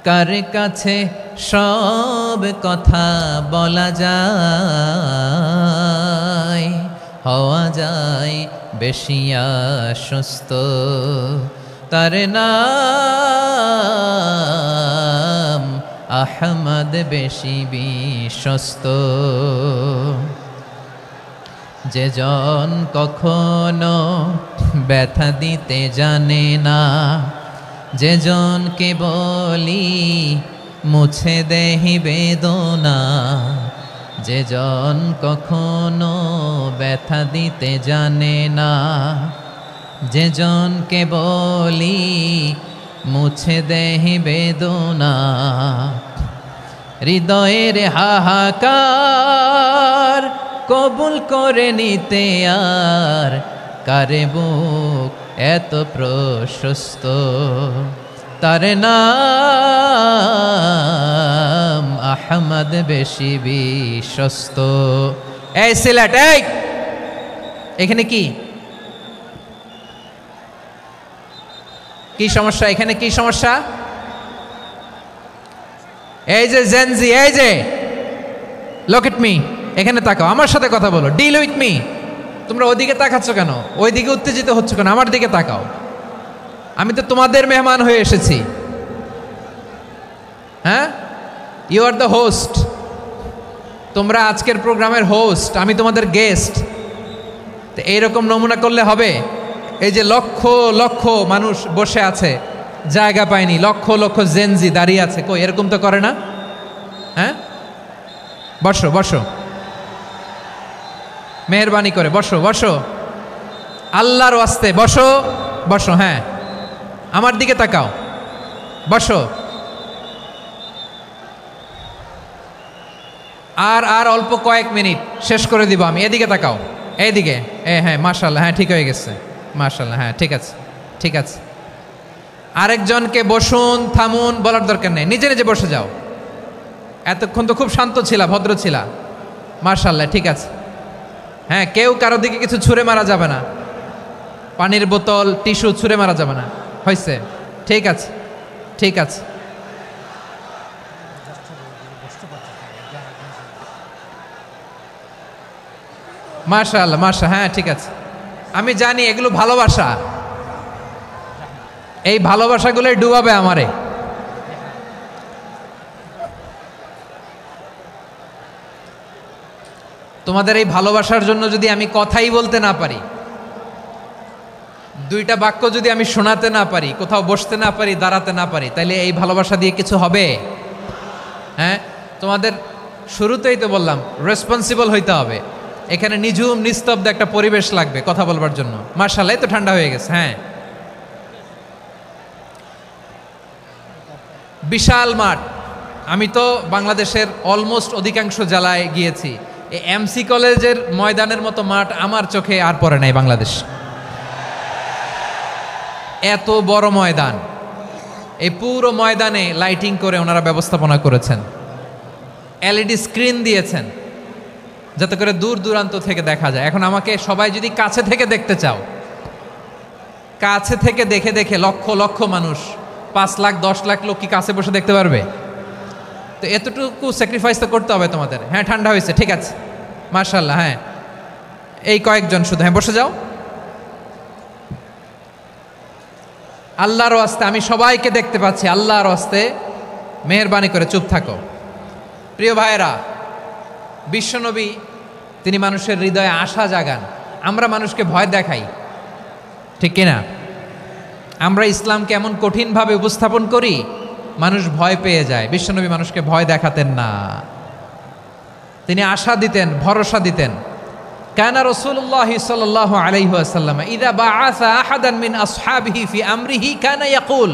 কার কাছে সব কথা বলা যায়, হওয়া যায় বেশি আশ্বস্ত। তার নাম আহমদ, বেশি বিশ্বস্ত। যে জন কখনো ব্যথা দিতে জানে না, যে জনকে বলি মুছে দেহি বেদনা, যে জন কখনো ব্যথা দিতে জানে না, যে জনকে বলি মুছে দেহি বেদনা, হৃদয়ের হাহাকার কবুল করে নিতে আর কারে বুক এত প্রশস্ত। তার নাম আহমদ, বেশি বিশ্বস্ত। এই সিলেট, এই এখানে কি কি সমস্যা? এখানে কি সমস্যা? এই যে জেনজি, এই যে লুক এট মি, এখানে তাকাও, আমার সাথে কথা বলো, ডিল উইথ মি। তোমরা ওইদিকে তাকাচ্ছ কেন? ওইদিকে উত্তেজিত হচ্ছ কেন? আমার দিকে তাকাও। আমি তো তোমাদের মেহমান হয়ে এসেছি। হ্যাঁ, ইউ আর দ্য হোস্ট। তোমরা আজকের প্রোগ্রামের হোস্ট, আমি তোমাদের গেস্ট। তো এইরকম নমুনা করলে হবে? এই যে লক্ষ লক্ষ মানুষ বসে আছে, জায়গা পায়নি, লক্ষ লক্ষ জেনজি দাঁড়িয়ে আছে, কই এরকম তো করে না? হ্যাঁ, বসো বসো, মেহরবানি করে বসো বসো, আল্লাহর ওয়াস্তে বসো বসো। হ্যাঁ, আমার দিকে তাকাও, বসো। আর অল্প কয়েক মিনিট, শেষ করে দিব আমি। এদিকে তাকাও, এইদিকে। হ্যাঁ, মাশাআল্লাহ, হ্যাঁ ঠিক হয়ে গেছে, মাশাআল্লাহ, হ্যাঁ ঠিক আছে ঠিক আছে। আরেকজনকে বসুন, থামুন বলার দরকার নেই, নিজে নিজে বসে যাও। এতক্ষণ তো খুব শান্ত ছিলা, ভদ্র ছিলা, মাশাআল্লাহ ঠিক আছে। হ্যাঁ, কেউ কারো দিকে কিছু ছুঁড়ে মারা যাবে না, পানির বোতল টিস্যু ছুঁড়ে মারা যাবে না, হয়েছে? ঠিক আছে, ঠিক আছে। মাশাআল্লাহ, হ্যাঁ ঠিক আছে। আমি জানি এগুলো ভালোবাসা, এই ভালোবাসাগুলোই ডুবাবে আমারে। তোমাদের এই ভালোবাসার জন্য যদি আমি কথাই বলতে না পারি, দুইটা বাক্য যদি আমি শোনাতে না পারি, কোথাও বসতে না পারি, দাঁড়াতে না পারি, তাইলে এই ভালোবাসা দিয়ে কিছু হবে? হ্যাঁ, তোমাদের শুরুতেই তো বললাম রেসপন্সিবল হইতে হবে। এখানে নিঝুম নিস্তব্ধ একটা পরিবেশ লাগবে কথা বলবার জন্য। মাশাআল্লাহ, তো ঠান্ডা হয়ে গেছে। হ্যাঁ, বিশাল মাঠ। আমি তো বাংলাদেশের অলমোস্ট অধিকাংশ জেলায় গিয়েছি, এই এমসি কলেজের ময়দানের মতো মাঠ আমার চোখে আর পড়ে নাই বাংলাদেশ। এত বড় ময়দান, এই পুরো ময়দানে লাইটিং করে ওনারা ব্যবস্থাপনা করেছেন, এলইডি স্ক্রিন দিয়েছেন যাতে করে দূর দূরান্ত থেকে দেখা যায়। এখন আমাকে সবাই যদি কাছে থেকে দেখতে চাও, কাছে থেকে দেখে দেখে লক্ষ লক্ষ মানুষ, 5 লাখ 10 লাখ লোক কি কাছে বসে দেখতে পারবে? তো এতটুকু স্যাক্রিফাইস তো করতে হবে তোমাদের। হ্যাঁ, ঠান্ডা হয়েছে, ঠিক আছে, মাশাআল্লাহ। হ্যাঁ, এই কয়েকজন শুধু, হ্যাঁ বসে যাও। আল্লাহর ওয়াস্তে আমি সবাইকে দেখতে পাচ্ছি, আল্লাহর ওয়াস্তে মেহেরবানি করে চুপ থাকো। প্রিয় ভাইয়েরা, বিশ্বনবী তিনি মানুষের হৃদয়ে আশা জাগান। আমরা মানুষকে ভয় দেখাই, ঠিক কিনা? আমরা ইসলামকে এমন কঠিনভাবে উপস্থাপন করি, মানুষ ভয় পেয়ে যায়। বিশ্বনবী মানুষকে ভয় দেখাতেন না, তিনি আশা দিতেন, ভরসা দিতেন। কানা রাসূলুল্লাহ সাল্লাল্লাহু আলাইহি ওয়াসাল্লাম ইযা বাআসা আহাদান মিন আসহাবিহি ফি আমরিহি কানা ইয়াকুল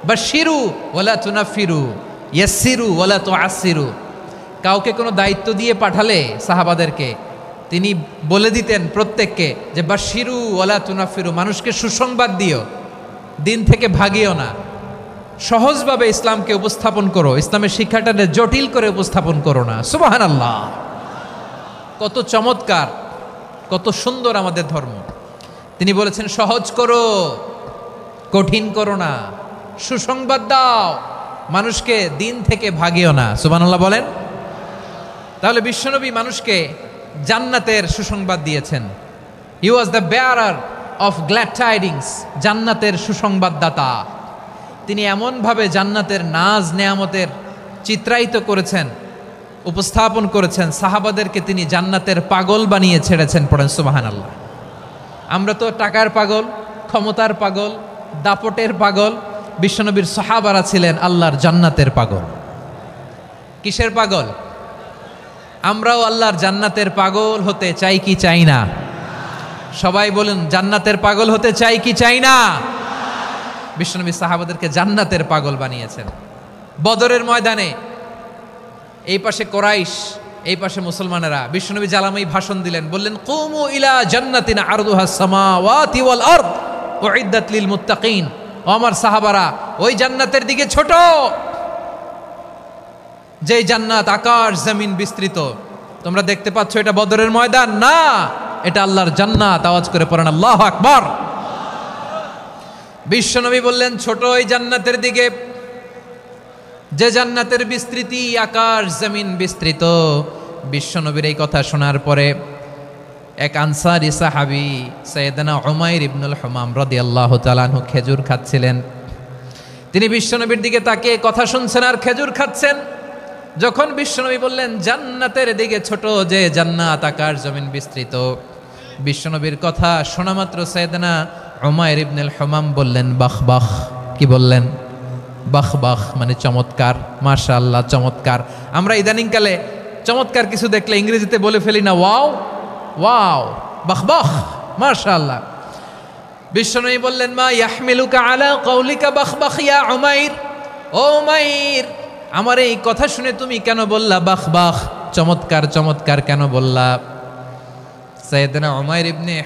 বাশশিরু ওয়ালা তুনাফিরু ইয়াসসিরু ওয়ালা তুআসসিরু। কাউকে কোনো দায়িত্ব দিয়ে পাঠালে সাহাবাদেরকে তিনি বলে দিতেন প্রত্যেককে যে বাশশিরু ওয়ালা তুনাফিরু, মানুষকে সুসংবাদ দিও, দিন থেকে ভাগিও না, সহজভাবে ইসলামকে উপস্থাপন করো, ইসলামের শিক্ষাটাকে জটিল করে উপস্থাপন করো না। সুবহানাল্লাহ, কত চমৎকার, কত সুন্দর আমাদের ধর্ম। তিনি বলেছেন সহজ করো, কঠিন করো না, সুসংবাদ দাও, মানুষকে দিন থেকে ভাগিও না। সুবহানাল্লাহ বলেন। তাহলে বিশ্বনবী মানুষকে জান্নাতের সুসংবাদ দিয়েছেন। He was the bearer of glad tidings, জান্নাতের সুসংবাদদাতা। তিনি এমনভাবে জান্নাতের নাজ নেয়ামতের চিত্রায়িত করেছেন, উপস্থাপন করেছেন, সাহাবাদেরকে তিনি জান্নাতের পাগল বানিয়ে ছেড়েছেন। পড়েন সুবহানাল্লাহ। আমরা তো টাকার পাগল, ক্ষমতার পাগল, দাপটের পাগল। বিশ্বনবীর সাহাবারা ছিলেন আল্লাহর জান্নাতের পাগল। কিসের পাগল? আমরাও আল্লাহর জান্নাতের পাগল হতে চাই কি চাই না? সবাই বলুন, জান্নাতের পাগল হতে চাই কি চাই না? বিশ্বনবী সাহাবাদেরকে জান্নাতের পাগল বানিয়েছেন। বদরের ময়দানে এই পাশে কোরাইশ, এই পাশে মুসলমানেরা। বিশ্বনবী জালামাই ভাষণ দিলেন, বললেন কুমু ইলা জান্নাতিন আরদুহাস সামাওয়াতি ওয়াল আরদ উইদ্দাত লিল মুত্তাকিন। ও আমার সাহাবারা, ওই জান্নাতের দিকে ছোট, যেই জান্নাত আকাশ জমিন বিস্তৃত। তোমরা দেখতে পাচ্ছ এটা বদরের ময়দান না, এটা আল্লাহর জান্নাত। আওয়াজ করে পড়েন আল্লাহু আকবার। বিশ্বনবী বললেন ছোট ওই জান্নাতের দিকে, যে জান্নাতের বিস্তৃতি আকাশ জমিন বিস্তৃত। বিশ্বনবীর এই কথা শোনার পরে এক আনসারী সাহাবী সাইয়েদনা উমাইর ইবনুল হুমাম রাদিয়াল্লাহু তাআলা আনহু খেজুর খাচ্ছিলেন। তিনি বিশ্বনবীর দিকে তাকিয়ে কথা শুনছেন আর খেজুর খাচ্ছেন। যখন বিশ্বনবী বললেন জান্নাতের দিকে ছোট, যে জান্নাত আকাশ জমিন বিস্তৃত, বিশ্বনবীর কথা শোনা মাত্র সাইয়েদনা উমাইর ইবনুল হুমাম বললেন বাহ বাহ। কি বললেন? বাহ বাহ, মানে চমৎকার, মাশাআল্লাহ চমৎকার। আমরা ইদানিংকালে চমৎকার কিছু দেখলে ইংরেজিতে বলে ফেলি না, ওয়াও ওয়াও, বাহ বাহ, মাশাআল্লাহ। বিশ্বনবী বললেন মা ইয়াহমিলুকা আলা কওলিকা বাহ বাহ ইয়া উমাইর। ও উমাইর, আমার এই কথা শুনে তুমি কেন বললা বাহ বাহ, চমৎকার চমৎকার কেন বললা? সাইয়েদনা উমাইর ইবনে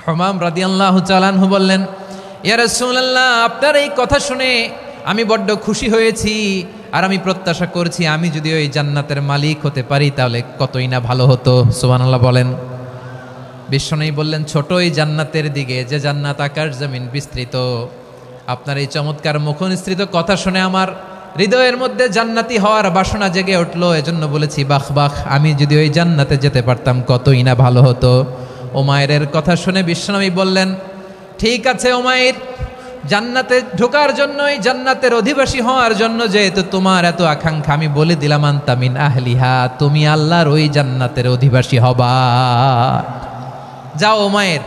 হুমাম রাদিয়াল্লাহু তাআলা আনহু বললেন ইয়া রাসূলুল্লাহ, আপনার এই কথা শুনে আমি বড্ড খুশি হয়েছি, আর আমি প্রত্যাশা করছি আমি যদি ওই জান্নাতের মালিক হতে পারি তাহলে কতই না ভালো হতো। সুবহানাল্লাহ বলেন। বিশ্বনবী বললেন, ছোটই জান্নাতের দিকে, যে জান্নাত আকাশ জমিন বিস্তৃত। আপনার এই চমৎকার মুখনিসৃত কথা শুনে আমার হৃদয়ের মধ্যে জান্নাতি হওয়ার বাসনা জেগে উঠলো। এজন্য বলেছি, বাহ বাহ, আমি যদি ওই জান্নাতে যেতে পারতাম কতই না ভালো হতো। উমাইরের কথা শুনে বিশ্বনবী বললেন, ঠিক আছে উমাইর, জান্নাতে ঢোকার জন্য, এই জান্নাতের অধিবাসী হওয়ার জন্য যেহেতু তোমার এত আকাঙ্ক্ষা, আমি বলে দিলাম, আনতা মিন আহলিহা, তুমি আল্লাহর ওই জান্নাতের অধিবাসী হবা। যাও উমাইর,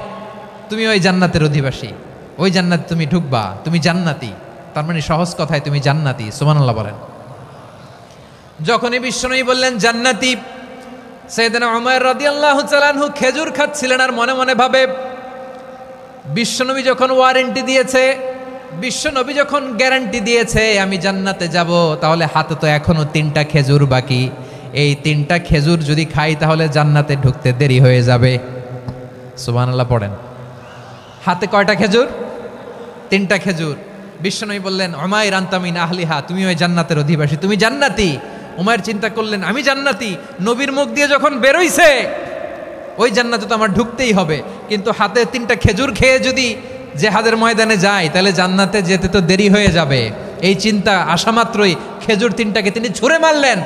তুমি ওই জান্নাতের অধিবাসী, ওই জান্নাতে তুমি ঢুকবা, তুমি জান্নাতি। তার মানে সহজ কথায় তুমি জান্নাতি। সুবহানাল্লাহ বলেন। যখনই বিশ্বনবী বললেন জান্নাতি, সাইয়েদনা উমর রাদিয়াল্লাহু তাআলা আনহু খেজুর খাচ্ছিলেন আর মনে মনে ভাবে, বিশ্বনবী যখন ওয়ারেন্টি দিয়েছে, বিশ্বনবী যখন গ্যারান্টি দিয়েছে আমি জান্নাতে যাব, তাহলে হাতে তো এখনো 3টা খেজুর বাকি। এই 3টা খেজুর যদি খাই তাহলে জান্নাতে ঢুকতে দেরি হয়ে যাবে। সুবহানাল্লাহ পড়েন। হাতে কয়টা খেজুর? 3টা খেজুর। বিশ্বনবী বললেন, উমাইর আনতা মিন আহলিহা, তুমি ওই জান্নাতের অধিবাসী, তুমি জান্নাতি। উমাইর চিন্তা করলেন, আমি জান্নাতি, নবীর মুখ দিয়ে যখন বেরোইছে ওই জান্নাতে তো আমার ঢুকতেই হবে, কিন্তু হাতে 3টা খেজুর খেয়ে যদি জিহাদের ময়দানে যাই তাহলে জান্নাতে যেতে তো দেরি হয়ে যাবে। এই চিন্তা আসা মাত্রই খেজুর 3টাকে তিনি ছুঁড়ে মারলেন,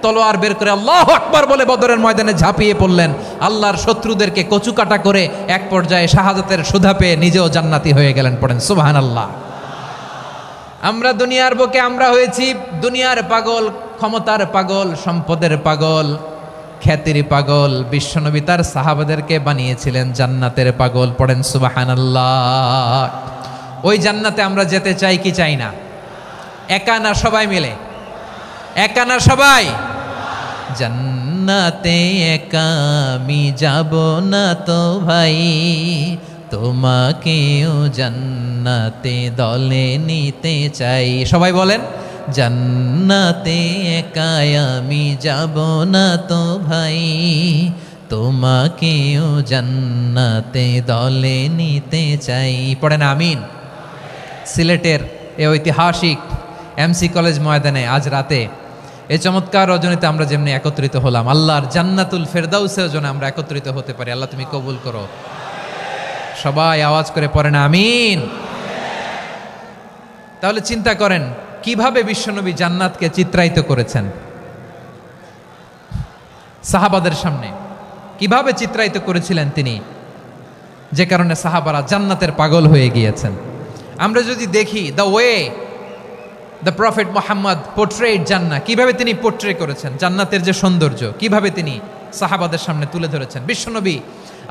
তলোয়ার বের করে আল্লাহু আকবার বলে বদরের ময়দানে ঝাঁপিয়ে পড়লেন। আল্লাহর শত্রুদেরকে কচুকাটা করে এক পর্যায়ে শাহাদাতের সুধা পেয়ে নিজেও জান্নাতি হয়ে গেলেন। পড়েন সুবহানাল্লাহ। আমরা দুনিয়ার বুকে আমরা হয়েছি দুনিয়ার পাগল, ক্ষমতার পাগল, সম্পদের পাগল, খ্যাতির পাগল। বিশ্বনবী তার সাহাবাদেরকে বানিয়েছিলেন জান্নাতের পাগল। পড়েন সুবহানাল্লাহ। ওই জান্নাতে আমরা যেতে চাই কি চাই না? একা না সবাই মিলে? একা না সবাই? জান্নাতে একা আমি যাব না তো ভাই, তোমাকেও জান্নাতে দলে নিতে চাই। সবাই বলেন, জান্নাতে একা আমি যাব না তো ভাই, তোমাকেও জান্নাতে দলে নিতে চাই। পড়েন আমিন। সিলেটের এই ঐতিহাসিক এমসি কলেজ ময়দানে আজ রাতে এই চমৎকার রজনীতে আমরা যেমনি একত্রিত হলাম, আল্লাহর জান্নাতুল ফেরদাউসের জন্য আমরা একত্রিত হতে পারি। আল্লাহ তুমি কবুল করো। সবাই আওয়াজ করে পড়েন আমিন। তাহলে চিন্তা করেন কিভাবে বিশ্বনবী জান্নাতকে চিত্রায়িত করেছেন সাহাবাদের সামনে, কিভাবে চিত্রায়িত করেছিলেন তিনি, যে কারণে সাহাবারা জান্নাতের পাগল হয়ে গিয়েছেন। আমরা যদি দেখি the way the prophet Muhammad portrait জান্নাত, কিভাবে তিনি পোর্ট্রে করেছেন জান্নাতের যে সৌন্দর্য, কিভাবে তিনি সাহাবাদের সামনে তুলে ধরেছেন। বিশ্বনবী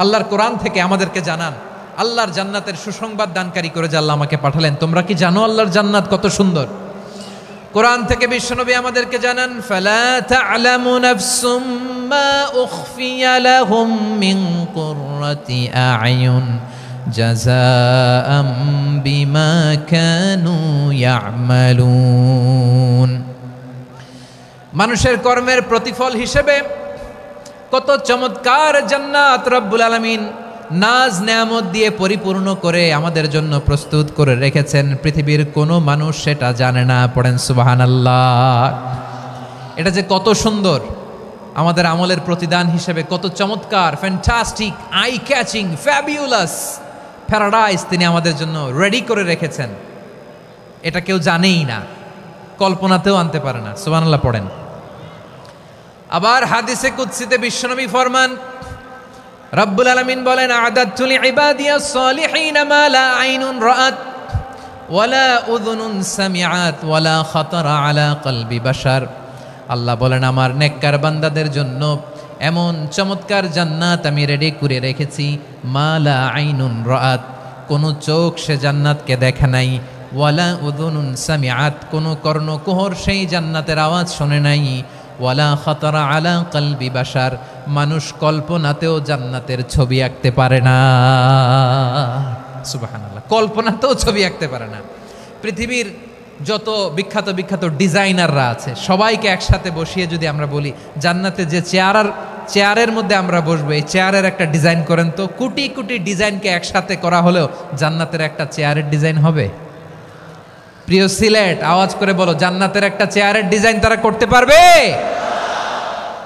আল্লাহর কোরআন থেকে আমাদেরকে জানান, আল্লাহর জান্নাতের সুসংবাদ দানকারী করে যে আল্লাহ আমাকে পাঠালেন। তোমরা কি জানো আল্লাহর জান্নাত কত সুন্দর? কোরআন থেকে বিশ্বনবী আমাদেরকে জানান, ফালা তা'লামু নাফসুম মা উখফিয়া লাহুম মিন কুররাতি আ'য়ুন জাযাআম বিমা কানু ইয়া'মালুন। মানুষের কর্মের প্রতিফল হিসেবে কত চমৎকার জান্নাত রব্বুল আলামিন নাজ নেয়ামত দিয়ে পরিপূর্ণ করে আমাদের জন্য প্রস্তুত করে রেখেছেন। পৃথিবীর কোনো মানুষ সেটা জানে না। পড়েন সুবহানাল্লাহ। এটা যে কত সুন্দর, আমাদের আমলের প্রতিদান হিসেবে কত চমৎকার, fantastic, eye catching, fabulous paradise তিনি আমাদের জন্য রেডি করে রেখেছেন। এটা কেউ জানেই না, কল্পনাতেও আনতে পারে না। সুবহানাল্লাহ পড়েন। আবার হাদিসে কুদসিতে বিশ্বনবী ফরমান, রব্বুল আলামিন বলেন, আ'দাদতু লিইবাদিয়াস সালিহিন মা লা আইনুন রাআত ওয়ালা উযুনুন সামিআত ওয়ালা খাতারা আলা কলবি বাশার। আল্লাহ বলেন, আমার নেককার বান্দাদের জন্য এমন চমৎকার জান্নাত আমি রেডি করে রেখেছি, মা লা আইনুন রাআত, কোনো চোখ সে জান্নাতকে দেখে নাই, ওয়ালা উযুনুন সামিআত, কোনো কর্ণকুহর সেই জান্নাতের আওয়াজ শোনে নাই, ওয়ালা খাতারা আলা কলবি বাশার, মানুষ কল্পনাতেও জান্নাতের ছবি আঁকতে পারে না। সুবহানাল্লাহ, কল্পনাতেও ছবি আঁকতে পারে না। পৃথিবীর যত বিখ্যাত বিখ্যাত ডিজাইনাররা আছে সবাইকে একসাথে বসিয়ে যদি আমরা বলি জান্নাতে যে চেয়ারের মধ্যে আমরা বসবো, এই চেয়ারের একটা ডিজাইন করেন তো, কোটি কোটি ডিজাইনকে একসাথে করা হলেও জান্নাতের একটা চেয়ারের ডিজাইন হবে? প্রিয় সিলেট, আওয়াজ করে বলো, জান্নাতের একটা চেয়ারের ডিজাইন তারা করতে পারবে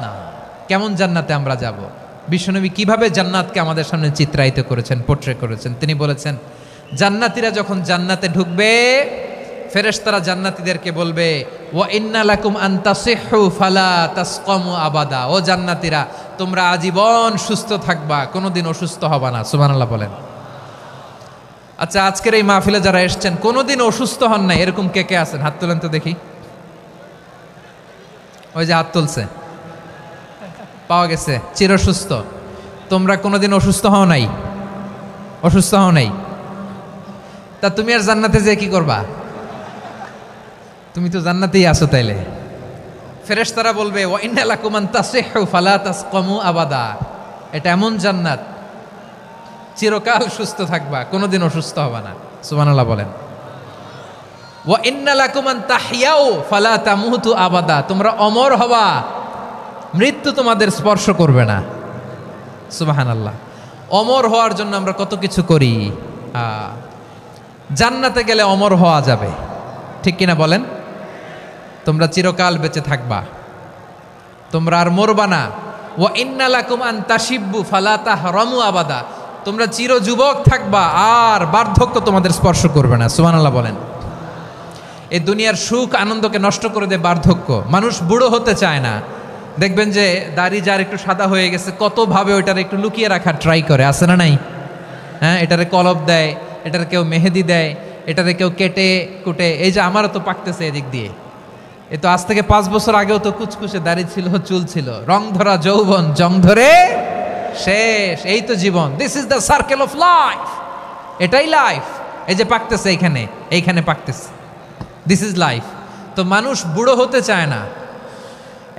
না। কেমন জান্নাতে আমরা যাব? বিশ্বনবী কিভাবে জান্নাতকে আমাদের সামনে চিত্রায়িত করেছেন, পোট্রে করেছেন। তিনি বলেছেন, জান্নাতীরা যখন জান্নাতে ঢুকবে, ফেরেশতারা জান্নাতীদেরকে বলবে, ওয়া ইন্না লাকুম আন তাসিহু ফালা তাসকামু আবাদা। ও জান্নাতীরা, তোমরা আজীবন সুস্থ থাকবা, কোনোদিন অসুস্থ হবা না। সুবহানাল্লাহ বলেন। আচ্ছা, আজকের এই মাহফিলে যারা এসেছেন কোনোদিন অসুস্থ হন নাই, এরকম কে কে আছেন? হাত তোলেন তো দেখি। ওই যে হাত তুলছে, পাওয়া গেছে, চিরসুস্থ। তোমরা কোনোদিন অসুস্থ হও নাই? অসুস্থ হও নাই? তা তুমি আর জান্নাতে যে কি করবা? তুমি তো জান্নাতেই আছো তাইলে। ফেরেশতারা বলবে, ওয়া ইন্না লাকুম আন তাসিহু ফালা তাসকামু আবাদা। এটা এমন জান্নাত, চিরকাল সুস্থ থাকবা, কোনোদিন অসুস্থ হবা না। সুবহানাল্লাহ বলেন। ওয়া ইন্না লাকুম আন তাহইয়াউ ফালা তামুতু আবাদা। তোমরা অমর হবা, মৃত্যু তোমাদের স্পর্শ করবে না। সুবহানাল্লাহ। অমর হওয়ার জন্য আমরা কত কিছু করি। জান্নাতে গেলে অমর হওয়া যাবে, ঠিক কিনা বলেন? তোমরা চিরকাল বেঁচে থাকবা, তোমরা আর মরবা না। ওয়া ইন্না লাকুম আন তাশিব্বু ফালা তাহরামু আবাদা। তোমরা চির যুবক থাকবা, আর বার্ধক্য তোমাদের স্পর্শ করবে না। সুবহানাল্লাহ বলেন। এই দুনিয়ার সুখ আনন্দকে নষ্ট করে দেয় বার্ধক্য। মানুষ বুড়ো হতে চায় না। দেখবেন যে দাড়ি যার একটু সাদা হয়ে গেছে, কতভাবে ওইটার একটু লুকিয়ে রাখার ট্রাই করে, আছে না নাই? হ্যাঁ, এটারে কলব দেয়, এটারে কেউ মেহেদি দেয়, এটারে কেউ কেটে কুটে। এই যে আমারও তো পাকতেছে এদিক দিয়ে। এ তো আজ থেকে 5 বছর আগেও তো কুচকুচে দাড়ি ছিল, চুল ছিল। রং ধরা যৌবন, জং ধরে শেষ। এই তো জীবন। This is the circle of life. এটাই লাইফ। এই যে পাকতেছে এইখানে, এইখানে পাকতেছে। This is life. তো মানুষ বুড়ো হতে চায় না।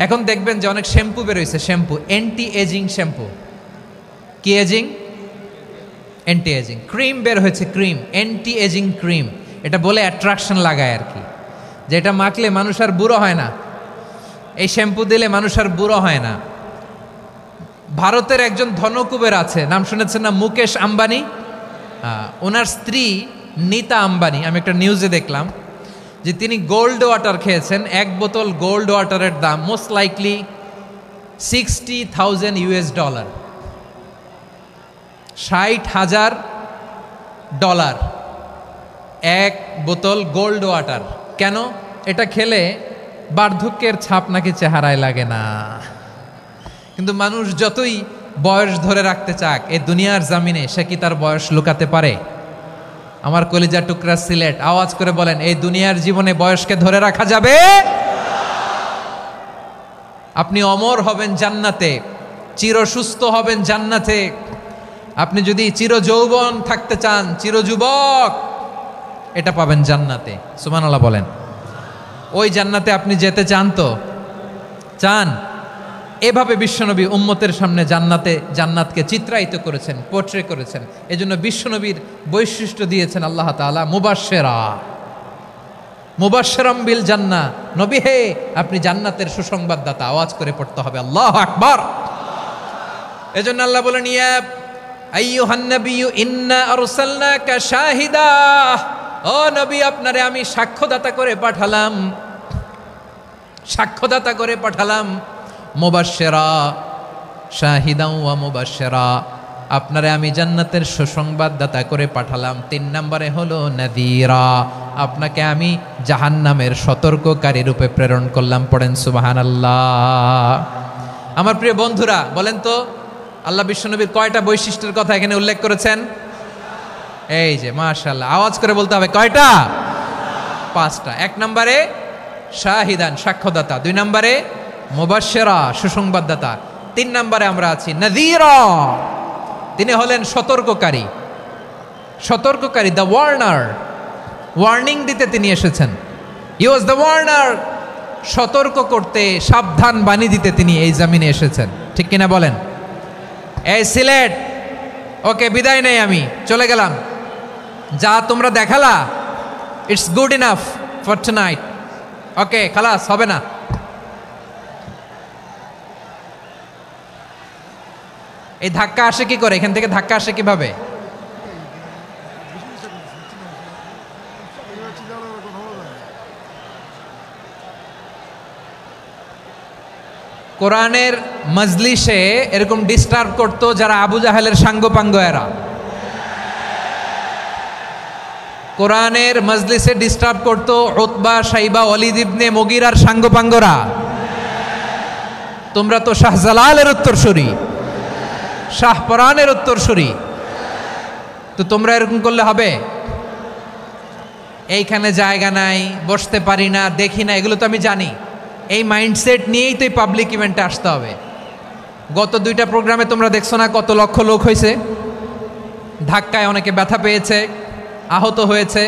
এখন দেখবেন যে অনেক শ্যাম্পু বেরোইছে, শ্যাম্পু, অ্যান্টি এজিং শ্যাম্পু। কি এজিং? Anti aging. ক্রিম বের হয়েছে, ক্রিম, অ্যান্টি এজিং ক্রিম। এটা বলে অ্যাট্রাকশন লাগায় আর কি, যে এটা মাখলে মানুষ আর বুড়ো হয় না, এই শ্যাম্পু দিলে মানুষ আর বুড়ো হয় না। ভারতের একজন ধনকুবের আছে, নাম শুনেছেন না? মুকেশ আম্বানি। ওনার স্ত্রী নীতা আম্বানি, আমি একটা নিউজে দেখলাম যে তিনি গোল্ড ওয়াটার খেয়েছেন। 1 বোতল গোল্ড ওয়াটারের দাম মোস্ট লাইকলি $60,000 $60,000 1 বোতল গোল্ড ওয়াটার। কেন? এটা খেলে বার্ধক্যের ছাপ নাকি চেহারায় লাগে না। কিন্তু মানুষ যতই বয়স ধরে রাখতে চাক এই দুনিয়ার জামিনে, সে কি তার বয়স লুকাতে পারে? আমার কলিজা টুকরা সিলেট, আওয়াজ করে বলেন, এই দুনিয়ার জীবনে বয়সকে ধরে রাখা যাবে? আপনি অমর হবেন জান্নাতে, চির সুস্থ হবেন জান্নাতে। আপনি যদি চির যৌবন থাকতে চান, চির যুবক, এটা পাবেন জান্নাতে। সুবহানাল্লাহ বলেন। ওই জান্নাতে আপনি যেতে চান তো? চান? এভাবে বিশ্বনবী উম্মতের সামনে জান্নাতকে চিত্রায়িত করেছেন, পোট্রে করেছেন। এজন্য বিশ্বনবীর বৈশিষ্ট্য দিয়েছেন আল্লাহ তাআলা মুবাশশিরাম বিল জান্নাহ। নবী হে, আপনি জান্নাতের সুসংবাদদাতা। আওয়াজ করে পড়তে হবে আল্লাহু আকবার। এজন্য আল্লাহ বলেন, ইয়া আইয়ুহান নাবিয়্যু ইন্না আরসালনাকা শাহিদা। ও নবী, আপনারে আমি সাক্ষ্যদাতা করে পাঠালাম, সাক্ষ্যদাতা করে পাঠালাম। মুবাশশিরা শাহিদাও ওয়া মুবাশশিরা, আপনারে আমি জান্নাতের সুসংবাদদাতা করে পাঠালাম। 3 নম্বরে হলো নাযীরা, আপনাকে আমি জাহান্নামের সতর্ককারী রূপে প্রেরণ করলাম। পড়েন সুবহানাল্লাহ। আমার প্রিয় বন্ধুরা, বলেন তো আল্লাহ বিশ্বনবীর কয়টা বৈশিষ্ট্যের কথা এখানে উল্লেখ করেছেন? এই যে মাশাআল্লাহ, আওয়াজ করে বলতে হবে, কয়টা? 5টা। 1 নম্বরে শাহিদান, সাক্ষ্যদাতা। 2 নম্বরে মুবাশশিরা, সুসংবাদদাতা। 3 নম্বরে আমরা আছি নাযীরা, তিনি হলেন সতর্ককারী। সতর্ককারী, দ্য ওয়ার্নার, ওয়ার্নিং দিতে তিনি এসেছেন। হি ওয়াজ দ্য ওয়ার্নার, সতর্ক করতে, সাবধান বাণী দিতে তিনি এই জামিনে এসেছেন। ঠিক কিনা বলেন? এই সিলেট, ওকে, বিদায় নেই, আমি চলে গেলাম। যা তোমরা দেখালা, it's good enough for tonight. Okay, খালাস, হবে না। এই ধাক্কা আসে কি করে? এখান থেকে ধাক্কা আসে কিভাবে? কোরআনের মজলিসে এরকম ডিস্টার্ব করতো যারা আবু জাহেলের সাঙ্গপাঙ্গ এরা। কোরআনের মজলিসে ডিস্টার্ব করতো উতবা, শাইবা, ওয়ালিদ ইবনে মুগীরার সাঙ্গপাঙ্গরা। তোমরা তো শাহজালালের উত্তরসূরি, শাহপরানের উত্তরসূরি, তো তোমরা এরকম করলে হবে? এইখানে জায়গা নাই, বসতে পারি না, দেখি না, এগুলো তো আমি জানি। এই মাইন্ডসেট নিয়েই তো এই পাবলিক ইভেন্টে আসতে হবে। গত 2টা প্রোগ্রামে তোমরা দেখছো না কত লক্ষ লোক হয়েছে, ধাক্কায় অনেকে ব্যথা পেয়েছে, আহত হয়েছে।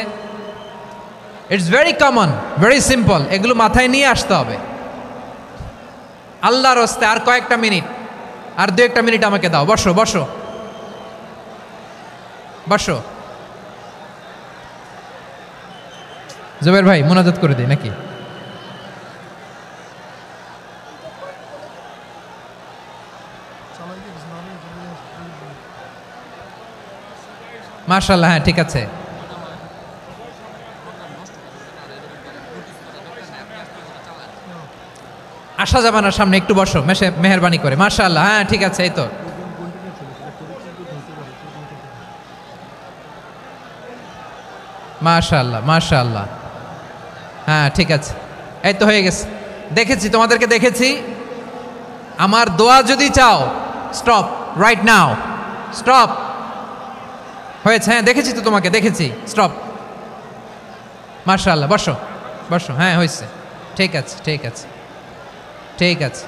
It's very common, very simple, এগুলো মাথায় নিয়ে আসতে হবে। আল্লাহর রাস্তায় আর কয়েকটা মিনিট, আর 2-1 মিনিট আমাকে দাও। বসো বসো বসো। জুবের ভাই মুনাজাত করে দিই নাকি? মাশাআল্লাহ, হ্যাঁ ঠিক আছে। আসা যাবে না সামনে, একটু বসো মেহেরবানি করে। মাশাআল্লাহ, হ্যাঁ ঠিক আছে। এই তো মাশাআল্লাহ মাশাআল্লাহ, হ্যাঁ ঠিক আছে, এই তো হয়ে গেছে। দেখেছি, তোমাদেরকে দেখেছি। আমার দোয়া যদি চাও, স্টপ রাইট নাও, স্টপ। হয়েছে, হ্যাঁ দেখেছি তো তোমাকে, দেখেছি, স্টপ। মাশাআল্লাহ, বসো বসো, হ্যাঁ হয়েছে, ঠিক আছে ঠিক আছে ঠিক আছে।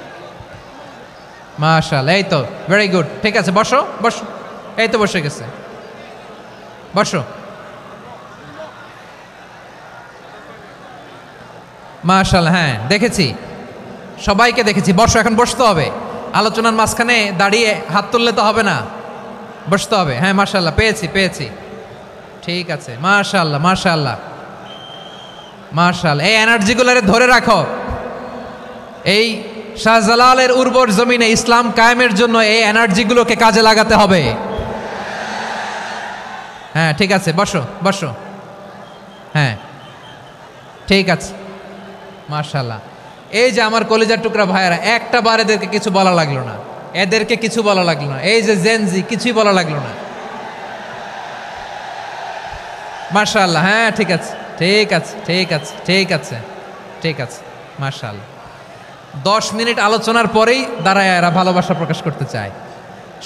মাশাআল্লাহ, এই তো ভেরি গুড, ঠিক আছে, বসো বসো। এই তো বসে গেছে, বসো। মাশাআল্লাহ, হ্যাঁ দেখেছি, সবাইকে দেখেছি। বসো, এখন বসতে হবে। আলোচনার মাঝখানে দাঁড়িয়ে হাত তুললে তো হবে না, বসতে হবে। হ্যাঁ মাশাআল্লাহ, পেয়েছি পেয়েছি, ঠিক আছে। মাশাআল্লাহ মাশাআল্লাহ মাশাআল্লাহ, এই এনার্জিগুলোরে ধরে রাখো। এই শাহজালালের উর্বর জমিনে ইসলাম কায়েমের জন্য এই এনার্জিগুলোকে কাজে লাগাতে হবে। হ্যাঁ ঠিক আছে, বসো বসো, হ্যাঁ ঠিক আছে। মাশাআল্লাহ, এই যে আমার কলিজার টুকরা ভাইয়েরা, একটা বার এদেরকে কিছু বলা লাগলো না, এদেরকে কিছু বলা লাগলো না। এই যে জেনজি, কিছুই বলা লাগলো না। মাশাআল্লাহ, হ্যাঁ ঠিক আছে ঠিক আছে ঠিক আছে ঠিক আছে ঠিক আছে। মাশাআল্লাহ, 10 মিনিট আলোচনার পরেই দাঁড়ায় এরা ভালোবাসা প্রকাশ করতে চায়।